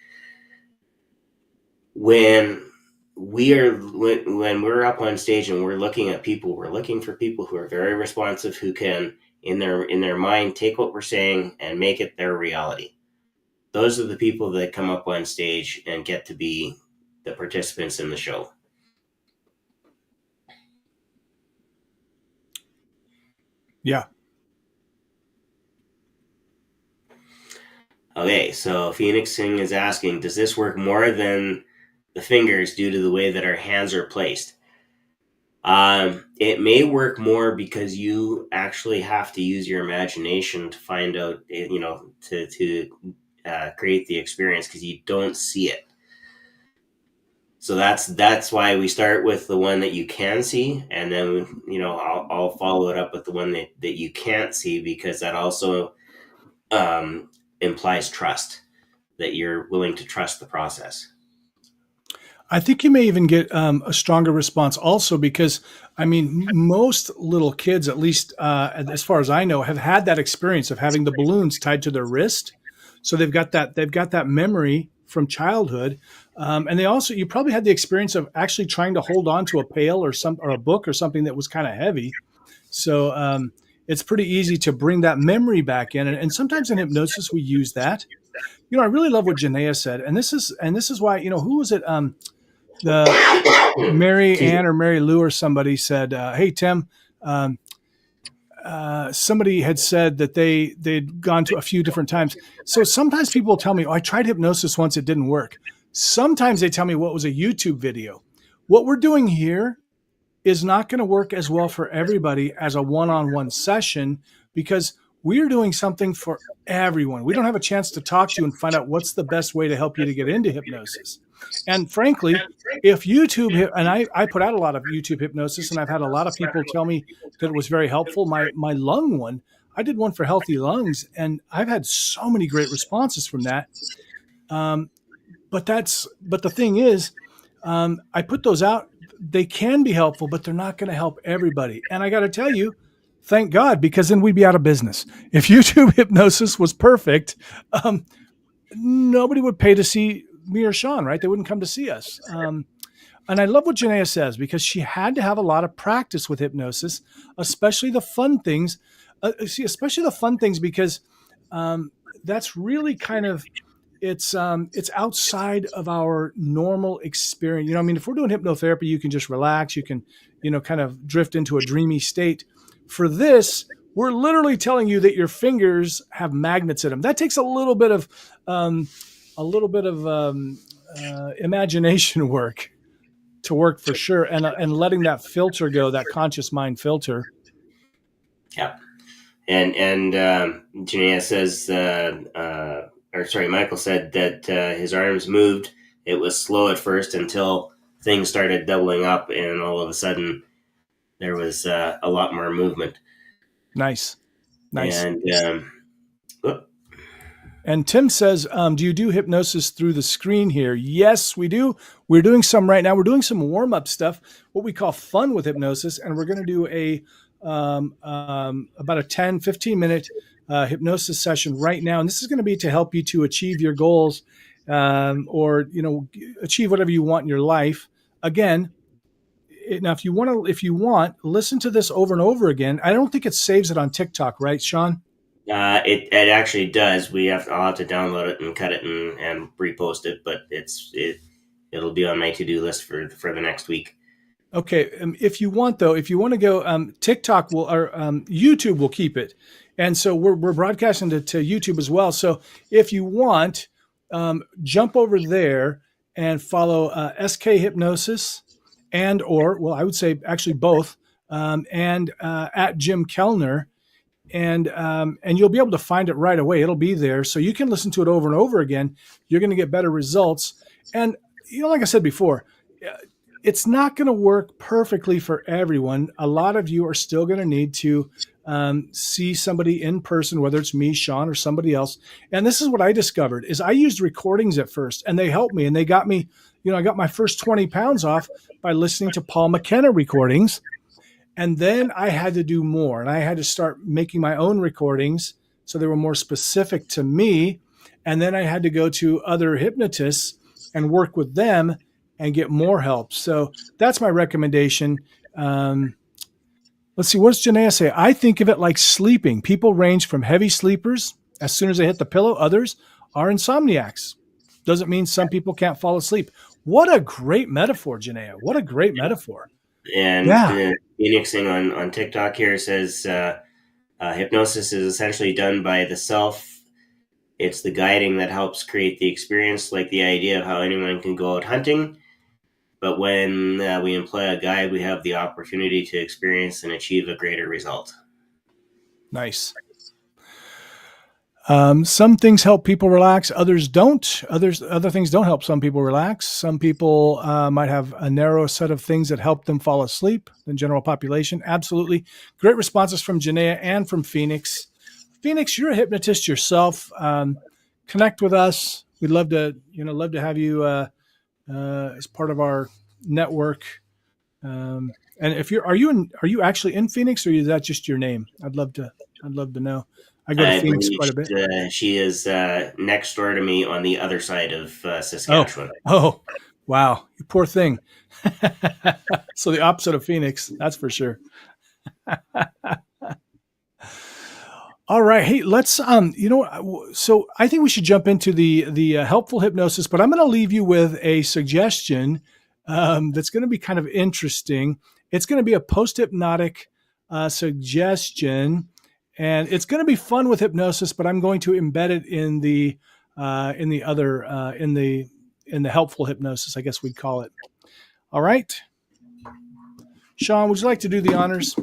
[SPEAKER 2] When we're up on stage and we're looking at people, we're looking for people who are very responsive, who can in their mind take what we're saying and make it their reality. Those are the people that come up on stage and get to be the participants in the show.
[SPEAKER 1] Yeah.
[SPEAKER 2] Okay, so Phoenix Singh is asking, does this work more than the fingers due to the way that our hands are placed? It may work more because you actually have to use your imagination to find out, to create the experience, because you don't see it. So that's why we start with the one that you can see, and then I'll follow it up with the one that you can't see, because that also um, implies trust, that you're willing to trust the process.
[SPEAKER 1] I think you may even get a stronger response also because, I mean, most little kids, at least as far as I know, have had that experience of having the balloons tied to their wrist. So they've got that memory from childhood, and they also you probably had the experience of actually trying to hold on to a pail or a book or something that was kind of heavy. So it's pretty easy to bring that memory back in, and sometimes in hypnosis we use that. I really love what Janaea said, and this is why who was it? The Mary
[SPEAKER 2] Excuse
[SPEAKER 1] Ann
[SPEAKER 2] me.
[SPEAKER 1] or Mary Lou or somebody said, "Hey Tim, um, somebody had said that they'd gone to a few different times. So sometimes people tell me, "Oh, I tried hypnosis once; it didn't work." Sometimes they tell me what was a YouTube video. What we're doing here is not going to work as well for everybody as a one-on-one session because we're doing something for everyone. We don't have a chance to talk to you and find out what's the best way to help you to get into hypnosis. And frankly, if YouTube, and I put out a lot of YouTube hypnosis, and I've had a lot of people tell me that it was very helpful. My lung one, I did one for healthy lungs, and I've had so many great responses from that. Um, but the thing is, I put those out. They can be helpful, but they're not going to help everybody. And I got to tell you, thank God, because then we'd be out of business. If YouTube hypnosis was perfect, um, nobody would pay to see me or Shawn, right? They wouldn't come to see us. And I love what Janaea says because she had to have a lot of practice with hypnosis, especially the fun things. Especially the fun things because um, that's really kind of it's outside of our normal experience. I mean, if we're doing hypnotherapy, you can just relax. You can, kind of drift into a dreamy state. For this, we're literally telling you that your fingers have magnets in them. That takes um, a little bit of imagination work to work for sure, and letting that filter go, that conscious mind filter.
[SPEAKER 2] Yeah. And Janaea says, or sorry, Michael said that his arms moved. It was slow at first until things started doubling up, and all of a sudden there was a lot more movement.
[SPEAKER 1] Nice, nice.
[SPEAKER 2] And whoop,
[SPEAKER 1] And Tim says, do you do hypnosis through the screen here? Yes, we do. We're doing some right now. We're doing some warm up stuff, what we call fun with hypnosis. And we're going to do about a 10-15 minute hypnosis session right now. And this is going to be to help you to achieve your goals or, achieve whatever you want in your life. Again, now, if you want, listen to this over and over again. I don't think it saves it on TikTok, right, Shawn?
[SPEAKER 2] it actually does. I'll have to download it and cut it and repost it, but it'll be on my to do list for the next week.
[SPEAKER 1] Okay. If you want, though, if you want to go, TikTok will or YouTube will keep it, and so we're broadcasting to YouTube as well. So if you want, jump over there and follow SK Hypnosis or I would say actually both, and at Jim Kellner, and you'll be able to find it right away. It'll be there, so you can listen to it over and over again. You're going to get better results, and like I said before, it's not going to work perfectly for everyone. A lot of you are still going to need to see somebody in person, whether it's me, Shawn, or somebody else. And this is what I discovered: is I used recordings at first, and they helped me, and they got me. I got my first 20 pounds off by listening to Paul McKenna recordings. And then I had to do more, and I had to start making my own recordings so they were more specific to me. And then I had to go to other hypnotists and work with them and get more help. So that's my recommendation. Let's see, what does Janaea say? I think of it like sleeping. People range from heavy sleepers as soon as they hit the pillow. Others are insomniacs. Doesn't mean some people can't fall asleep. What a great metaphor, Janaea. What a great metaphor.
[SPEAKER 2] And
[SPEAKER 1] Yeah.
[SPEAKER 2] Phoenixing on TikTok here says hypnosis is essentially done by the self. It's the guiding that helps create the experience, like the idea of how anyone can go out hunting. But when we employ a guide, we have the opportunity to experience and achieve a greater result.
[SPEAKER 1] Nice. Some things help people relax, others don't. Other things don't help some people relax. Some people might have a narrow set of things that help them fall asleep than general population. Absolutely. Great responses from Janaea and from Phoenix. Phoenix, you're a hypnotist yourself. Connect with us. We'd love to have you as part of our network. And if are you actually in Phoenix, or is that just your name? I'd love to know. I go to
[SPEAKER 2] I
[SPEAKER 1] Phoenix
[SPEAKER 2] believe
[SPEAKER 1] quite a bit.
[SPEAKER 2] she is next door to me on the other side of
[SPEAKER 1] Oh,
[SPEAKER 2] Saskatchewan.
[SPEAKER 1] oh, wow, you poor thing. So the opposite of Phoenix, that's for sure. All right, hey, let's so I think we should jump into the helpful hypnosis, but I'm going to leave you with a suggestion that's going to be kind of interesting. It's going to be a post hypnotic suggestion, and it's going to be fun with hypnosis, but I'm going to embed it in the other in the helpful hypnosis, I guess we'd call it. All right, Shawn, would you like to do the honors?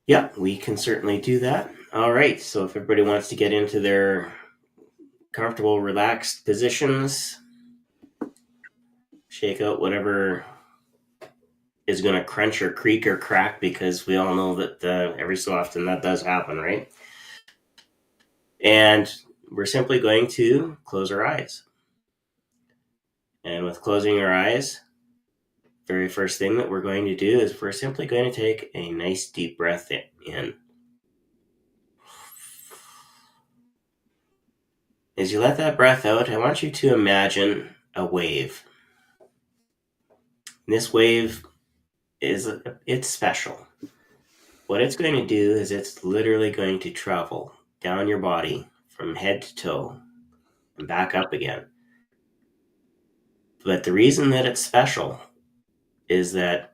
[SPEAKER 2] Yeah, we can certainly do that. All right, so if everybody wants to get into their comfortable, relaxed positions, shake out whatever is going to crunch or creak or crack, because we all know that every so often that does happen, right? And we're simply going to close our eyes. And with closing our eyes, very first thing that we're going to do is we're simply going to take a nice deep breath in. As you let that breath out, I want you to imagine a wave. This wave it's special. What it's going to do is it's literally going to travel down your body from head to toe and back up again. But the reason that it's special is that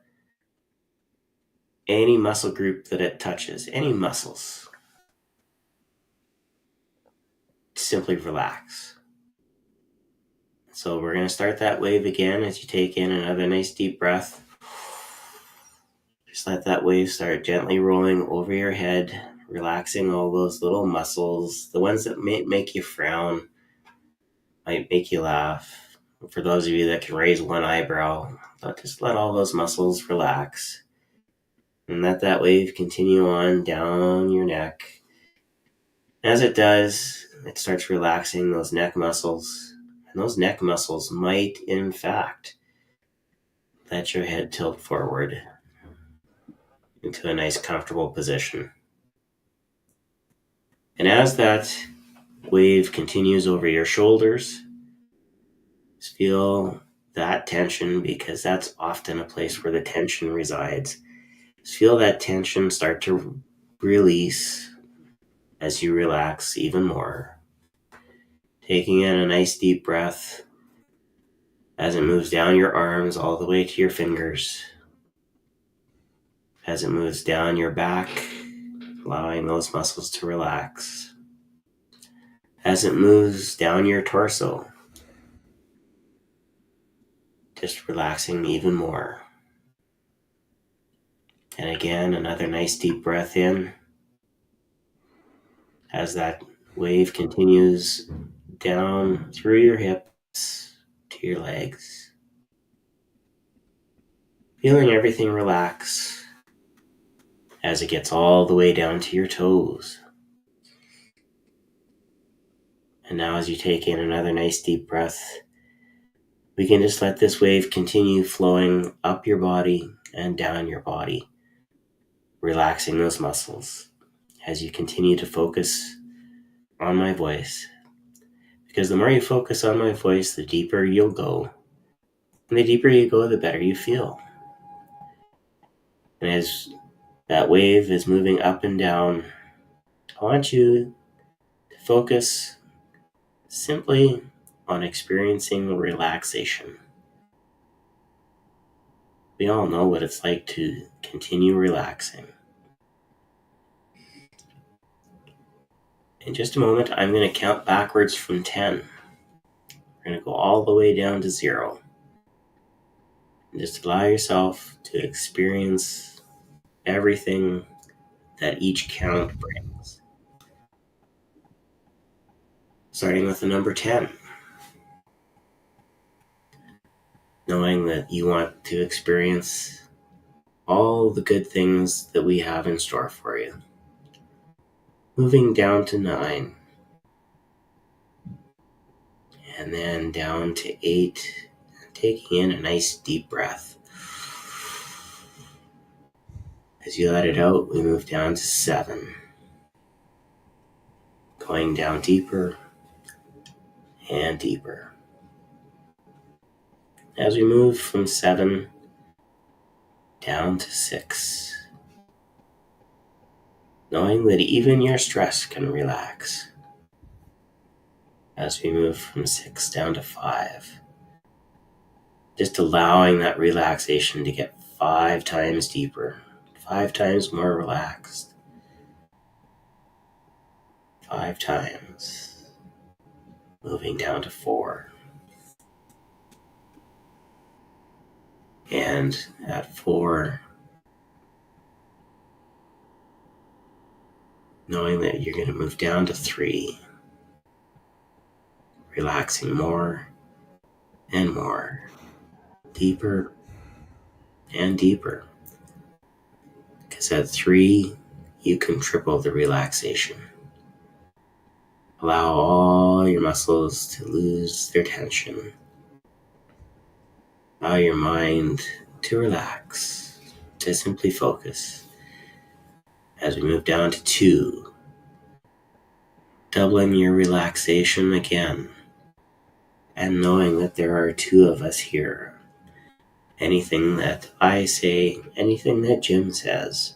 [SPEAKER 2] any muscle group that it touches, any muscles, simply relax. So we're going to start that wave again as you take in another nice deep breath. Just let that wave start gently rolling over your head, relaxing all those little muscles, the ones that may make you frown, might make you laugh. For those of you that can raise one eyebrow, just let all those muscles relax. And let that wave continue on down your neck. As it does, it starts relaxing those neck muscles. And those neck muscles might, in fact, let your head tilt forward into a nice, comfortable position. And as that wave continues over your shoulders, just feel that tension, because that's often a place where the tension resides. Just feel that tension start to release as you relax even more. Taking in a nice deep breath as it moves down your arms all the way to your fingers. As it moves down your back, allowing those muscles to relax. As it moves down your torso, just relaxing even more. And again, another nice deep breath in as that wave continues down through your hips to your legs. Feeling everything relax as it gets all the way down to your toes. And now as you take in another nice deep breath, we can just let this wave continue flowing up your body and down your body, relaxing those muscles as you continue to focus on my voice. Because the more you focus on my voice, the deeper you'll go. And the deeper you go, the better you feel. And as that wave is moving up and down, I want you to focus simply on experiencing relaxation. We all know what it's like to continue relaxing. In just a moment, I'm going to count backwards from 10. We're going to go all the way down to 0. And just allow yourself to experience everything that each count brings. Starting with the number 10. Knowing that you want to experience all the good things that we have in store for you. Moving down to 9. And then down to 8. Taking in a nice deep breath. As you let it out, we move down to 7. Going down deeper and deeper. As we move from 7 down to 6. Knowing that even your stress can relax. As we move from 6 down to 5. Just allowing that relaxation to get 5 times deeper, 5 times more relaxed. 5 times. Moving down to 4. And at 4, knowing that you're going to move down to 3. Relaxing more and more. Deeper and deeper. Because at 3, you can triple the relaxation. Allow all your muscles to lose their tension. Allow your mind to relax, to simply focus. As we move down to 2, doubling your relaxation again, and knowing that there are 2 of us here. Anything that I say, anything that Jim says,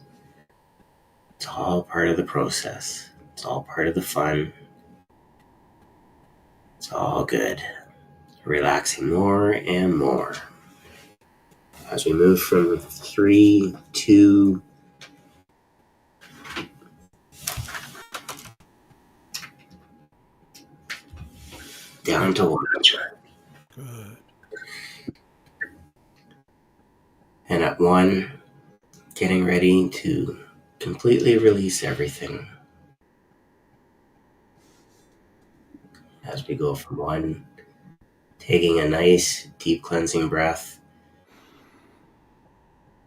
[SPEAKER 2] it's all part of the process. It's all part of the fun. It's all good. Relaxing more and more. As we move from 3, 2, down to 1.
[SPEAKER 1] Good.
[SPEAKER 2] And at 1, getting ready to completely release everything. As we go from 1, taking a nice deep cleansing breath,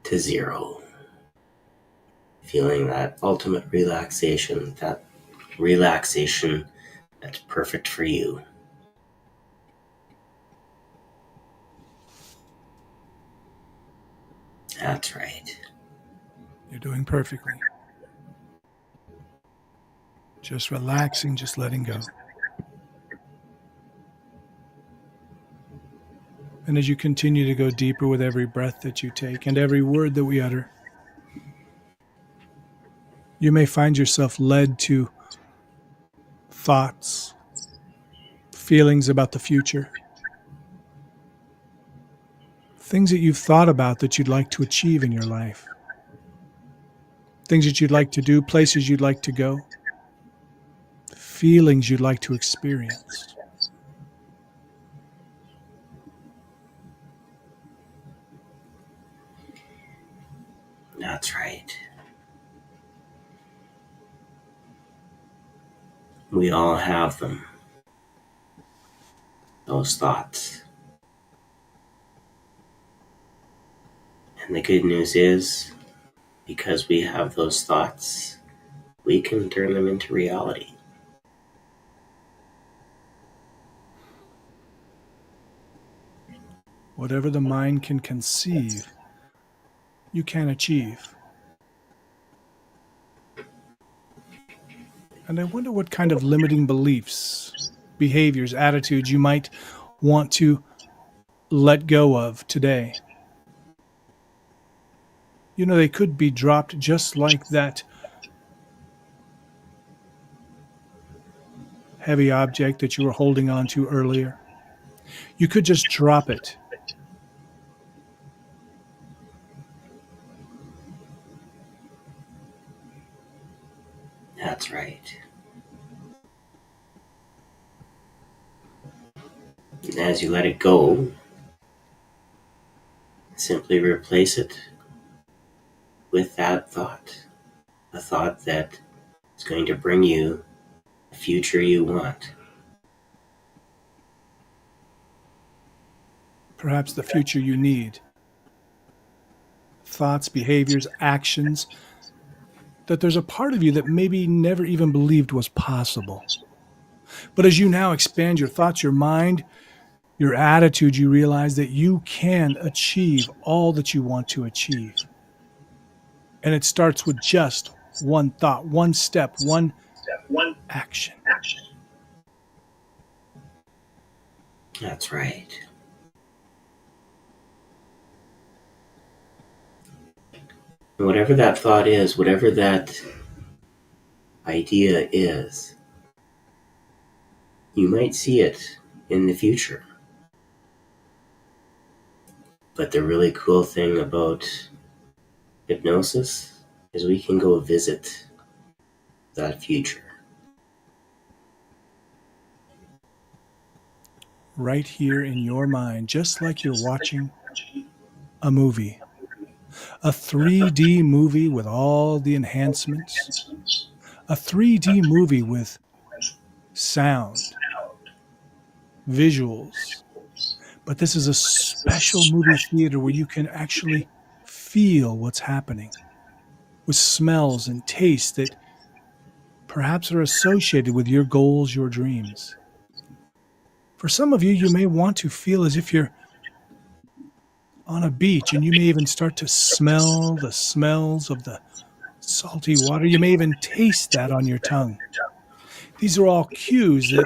[SPEAKER 2] to 0. Feeling that ultimate relaxation, that relaxation that's perfect for you. That's right.
[SPEAKER 1] You're doing perfectly. Just relaxing, just letting go. And as you continue to go deeper with every breath that you take and every word that we utter, you may find yourself led to thoughts, feelings about the future, things that you've thought about that you'd like to achieve in your life, things that you'd like to do, places you'd like to go, feelings you'd like to experience.
[SPEAKER 2] That's right. We all have them. Those thoughts. And the good news is, because we have those thoughts, we can turn them into reality.
[SPEAKER 1] Whatever the mind can conceive, you can achieve. And I wonder what kind of limiting beliefs, behaviors, attitudes you might want to let go of today. You know, they could be dropped just like that heavy object that you were holding on to earlier. You could just drop it.
[SPEAKER 2] That's right. And as you let it go, simply replace it with that thought. A thought that is going to bring you the future you want.
[SPEAKER 1] Perhaps the future you need. thoughts, behaviors, actions, that there's a part of you that maybe never even believed was possible. But as you now expand your thoughts, your mind, your attitude, you realize that you can achieve all that you want to achieve. And it starts with just one thought, one step, one action.
[SPEAKER 2] That's right. Whatever that thought is, whatever that idea is, you might see it in the future. But the really cool thing about hypnosis is we can go visit that future.
[SPEAKER 1] Right here in your mind, just like you're watching a movie, a 3D movie with all the enhancements, a 3D movie with sound, visuals. But this is a special movie theater where you can actually feel what's happening with smells and tastes that perhaps are associated with your goals, your dreams. For some of you, you may want to feel as if you're on a beach and you may even start to smell the smells of the salty water. You may even taste that on your tongue. These are all cues that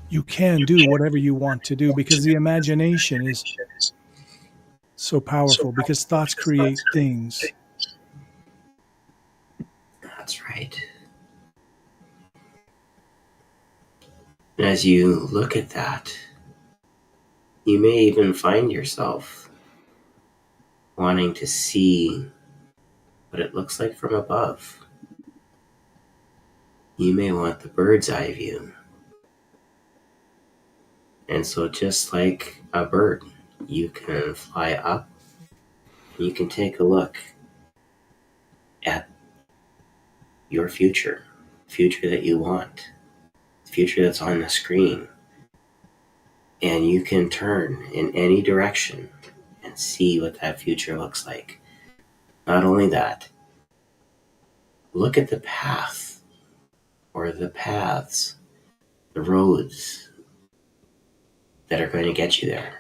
[SPEAKER 1] you can do whatever you want to do because the imagination is so powerful, because thoughts create things.
[SPEAKER 2] That's right. And as you look at that, you may even find yourself wanting to see what it looks like from above. You may want the bird's eye view. And so just like a bird, you can fly up, you can take a look at your future that you want, the future that's on the screen. And you can turn in any direction and see what that future looks like. Not only that, look at the path or the paths, the roads that are going to get you there.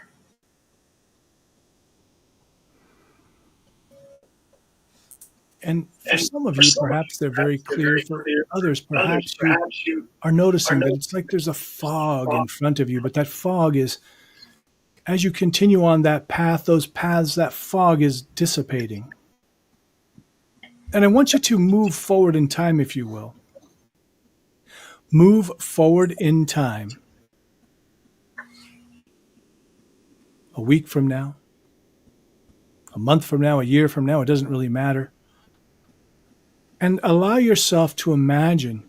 [SPEAKER 1] And for some of you, perhaps they're very clear. For others, perhaps you are noticing that it's like there's a fog in front of you, but that fog is, as you continue on that path, those paths, that fog is dissipating. And I want you to move forward in time, if you will. Move forward in time. A week from now, a month from now, a year from now, it doesn't really matter. And allow yourself to imagine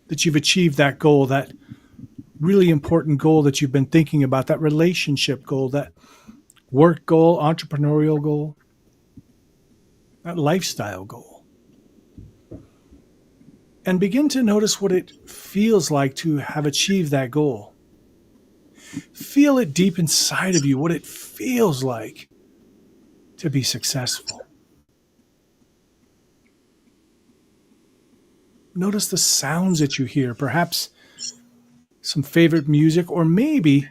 [SPEAKER 1] that you've achieved that goal, that really important goal that you've been thinking about, that relationship goal, that work goal, entrepreneurial goal, that lifestyle goal. And begin to notice what it feels like to have achieved that goal. Feel it deep inside of you, what it feels like to be successful. Notice the sounds that you hear, perhaps some favorite music, or maybe,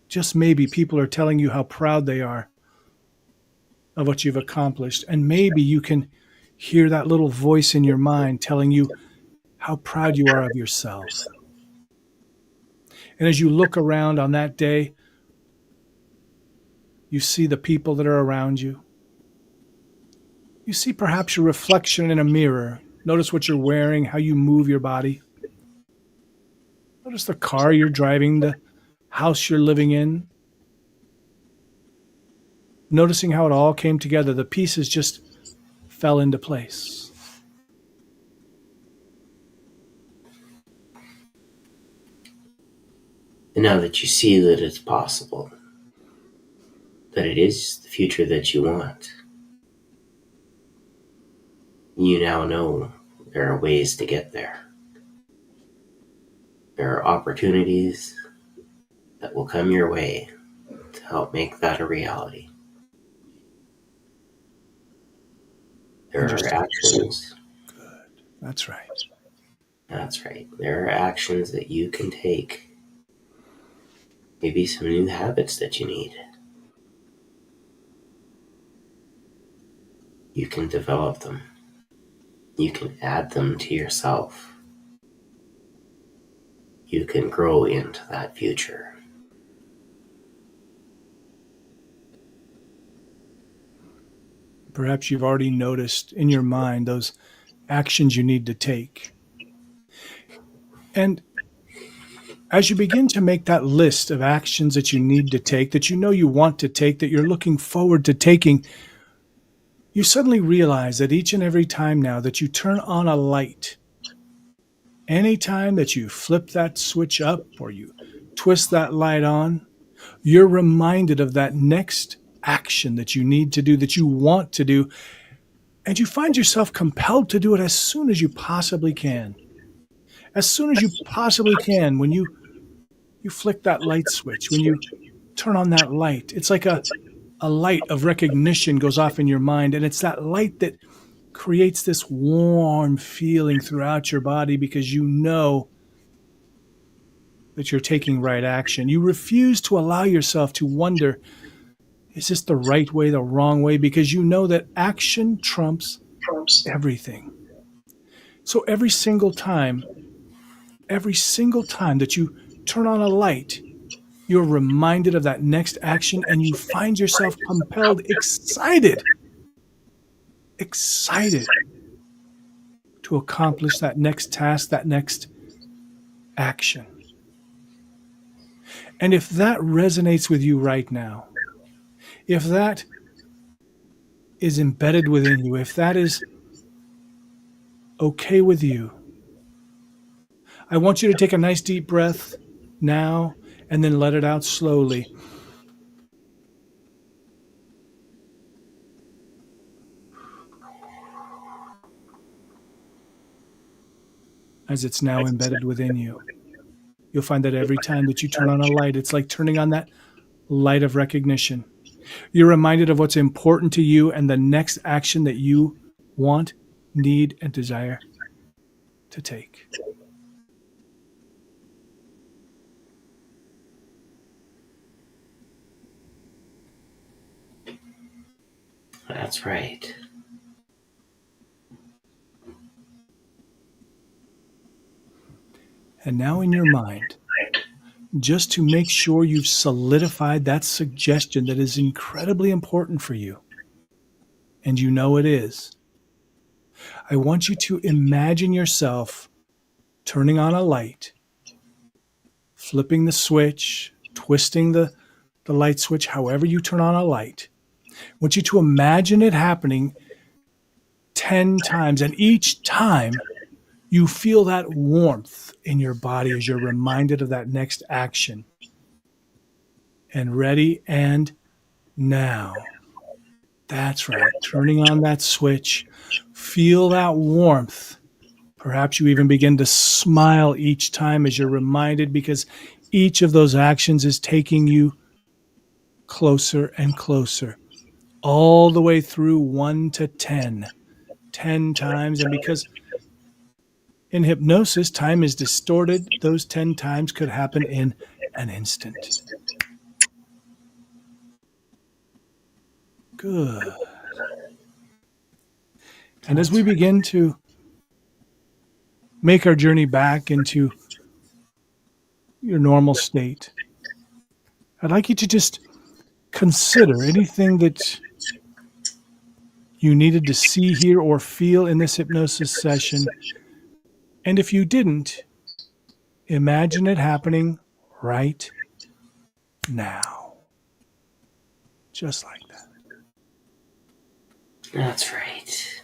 [SPEAKER 1] just maybe, people are telling you how proud they are of what you've accomplished. And maybe you can hear that little voice in your mind telling you how proud you are of yourself. And as you look around on that day, you see the people that are around you. You see perhaps your reflection in a mirror. Notice what you're wearing, how you move your body. Notice the car you're driving, the house you're living in. Noticing how it all came together. The pieces just fell into place.
[SPEAKER 2] And now that you see that it's possible, that it is the future that you want, you now know there are ways to get there. There are opportunities that will come your way to help make that a reality. There are actions.
[SPEAKER 1] Good. That's right.
[SPEAKER 2] That's right. There are actions that you can take. Maybe some new habits that you need. You can develop them. You can add them to yourself. You can grow into that future.
[SPEAKER 1] Perhaps you've already noticed in your mind those actions you need to take. And as you begin to make that list of actions that you need to take, that you know you want to take, that you're looking forward to taking, you suddenly realize that each and every time now that you turn on a light, anytime that you flip that switch up or you twist that light on, you're reminded of that next action that you need to do, that you want to do, and you find yourself compelled to do it as soon as you possibly can. As soon as you possibly can, when you flick that light switch, when you turn on that light, it's like a light of recognition goes off in your mind, and it's that light that creates this warm feeling throughout your body because you know that you're taking right action. You refuse to allow yourself to wonder, is this the right way, the wrong way? Because you know that action trumps everything. So every single time that you turn on a light, you're reminded of that next action and you find yourself compelled, excited to accomplish that next task, that next action. And if that resonates with you right now, if that is embedded within you, if that is okay with you, I want you to take a nice deep breath now and then let it out slowly. As it's now embedded within you. You'll find that every time that you turn on a light, it's like turning on that light of recognition. You're reminded of what's important to you and the next action that you want, need, and desire to take.
[SPEAKER 2] That's right.
[SPEAKER 1] And now in your mind, just to make sure you've solidified that suggestion that is incredibly important for you, and you know it is, I want you to imagine yourself turning on a light, flipping the switch, twisting the light switch, however you turn on a light. I want you to imagine it happening 10 times, and each time you feel that warmth in your body as you're reminded of that next action. And ready, and now. That's right, turning on that switch. Feel that warmth. Perhaps you even begin to smile each time as you're reminded, because each of those actions is taking you closer and closer, all the way through 1 to 10. 10 times. And because in hypnosis, time is distorted, those 10 times could happen in an instant. Good. And as we begin to make our journey back into your normal state, I'd like you to just consider anything that you needed to see, hear, or feel in this hypnosis session. And if you didn't, imagine it happening right now. Just like that.
[SPEAKER 2] That's right.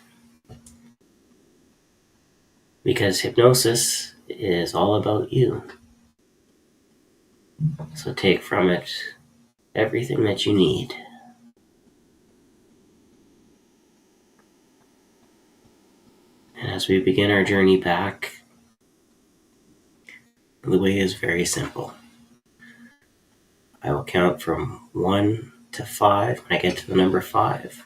[SPEAKER 2] Because hypnosis is all about you. So take from it everything that you need. And as we begin our journey back, the way is very simple. I will count from 1 to 5. When I get to the number 5,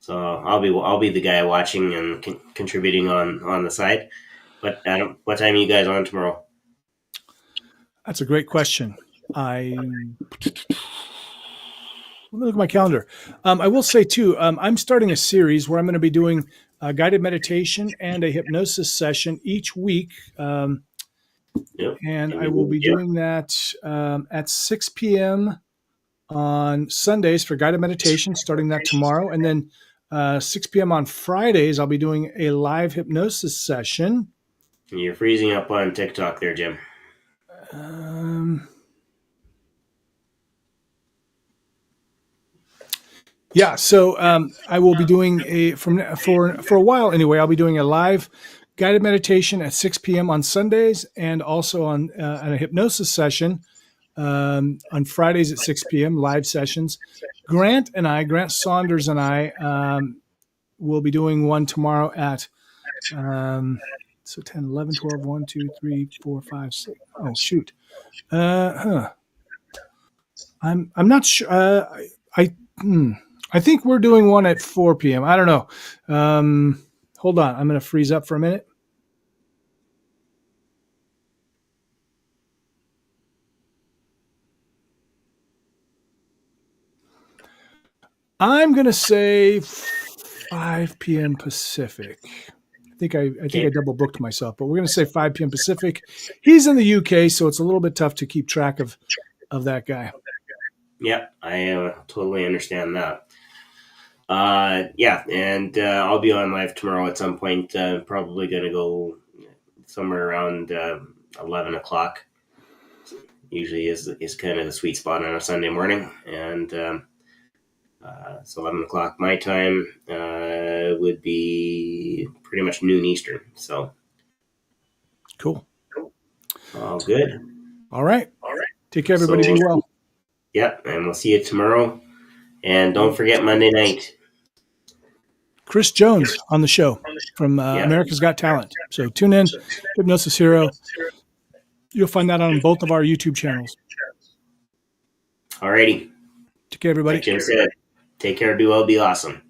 [SPEAKER 2] So I'll be the guy watching and contributing on the side. But Adam, what time are you guys on tomorrow?
[SPEAKER 1] That's a great question. Let me look at my calendar. I will say too, I'm starting a series where I'm going to be doing a guided meditation and a hypnosis session each week,
[SPEAKER 2] Yep.
[SPEAKER 1] and I will be doing that at 6 p.m. on Sundays for guided meditation, starting that tomorrow, and then 6 p.m. on Fridays I'll be doing a live hypnosis session.
[SPEAKER 2] You're freezing up on TikTok there, Jim.
[SPEAKER 1] Yeah, so I will be doing for a while anyway. I'll be doing a live guided meditation at 6 p.m. on Sundays, and also on a hypnosis session on Fridays at 6 p.m. live sessions. Grant Saunders and I will be doing one tomorrow at so 10, 11, 12, 1, 2, 3, 4, 5, 6. Oh shoot. I'm not sure. I think we're doing one at 4 p.m. I don't know. Hold on. I'm going to freeze up for a minute. I'm going to say 5 p.m. Pacific. I think I double booked myself, but we're going to say 5 p.m. Pacific. He's in the UK, so it's a little bit tough to keep track of that guy.
[SPEAKER 2] Yep, I totally understand that. Yeah, and I'll be on live tomorrow at some point. Probably going to go somewhere around 11 o'clock. Usually is kind of the sweet spot on a Sunday morning, and so 11 o'clock my time would be pretty much noon Eastern. So
[SPEAKER 1] cool.
[SPEAKER 2] All good.
[SPEAKER 1] All right. Take care, everybody. Be well.
[SPEAKER 2] Yep, and we'll see you tomorrow. And don't forget Monday night.
[SPEAKER 1] Chris Jones on the show from America's Got Talent. So tune in, Hypnosis Hero. You'll find that on both of our YouTube channels.
[SPEAKER 2] Alrighty.
[SPEAKER 1] Take care, everybody.
[SPEAKER 2] Like Jim said, take care, do well, be awesome.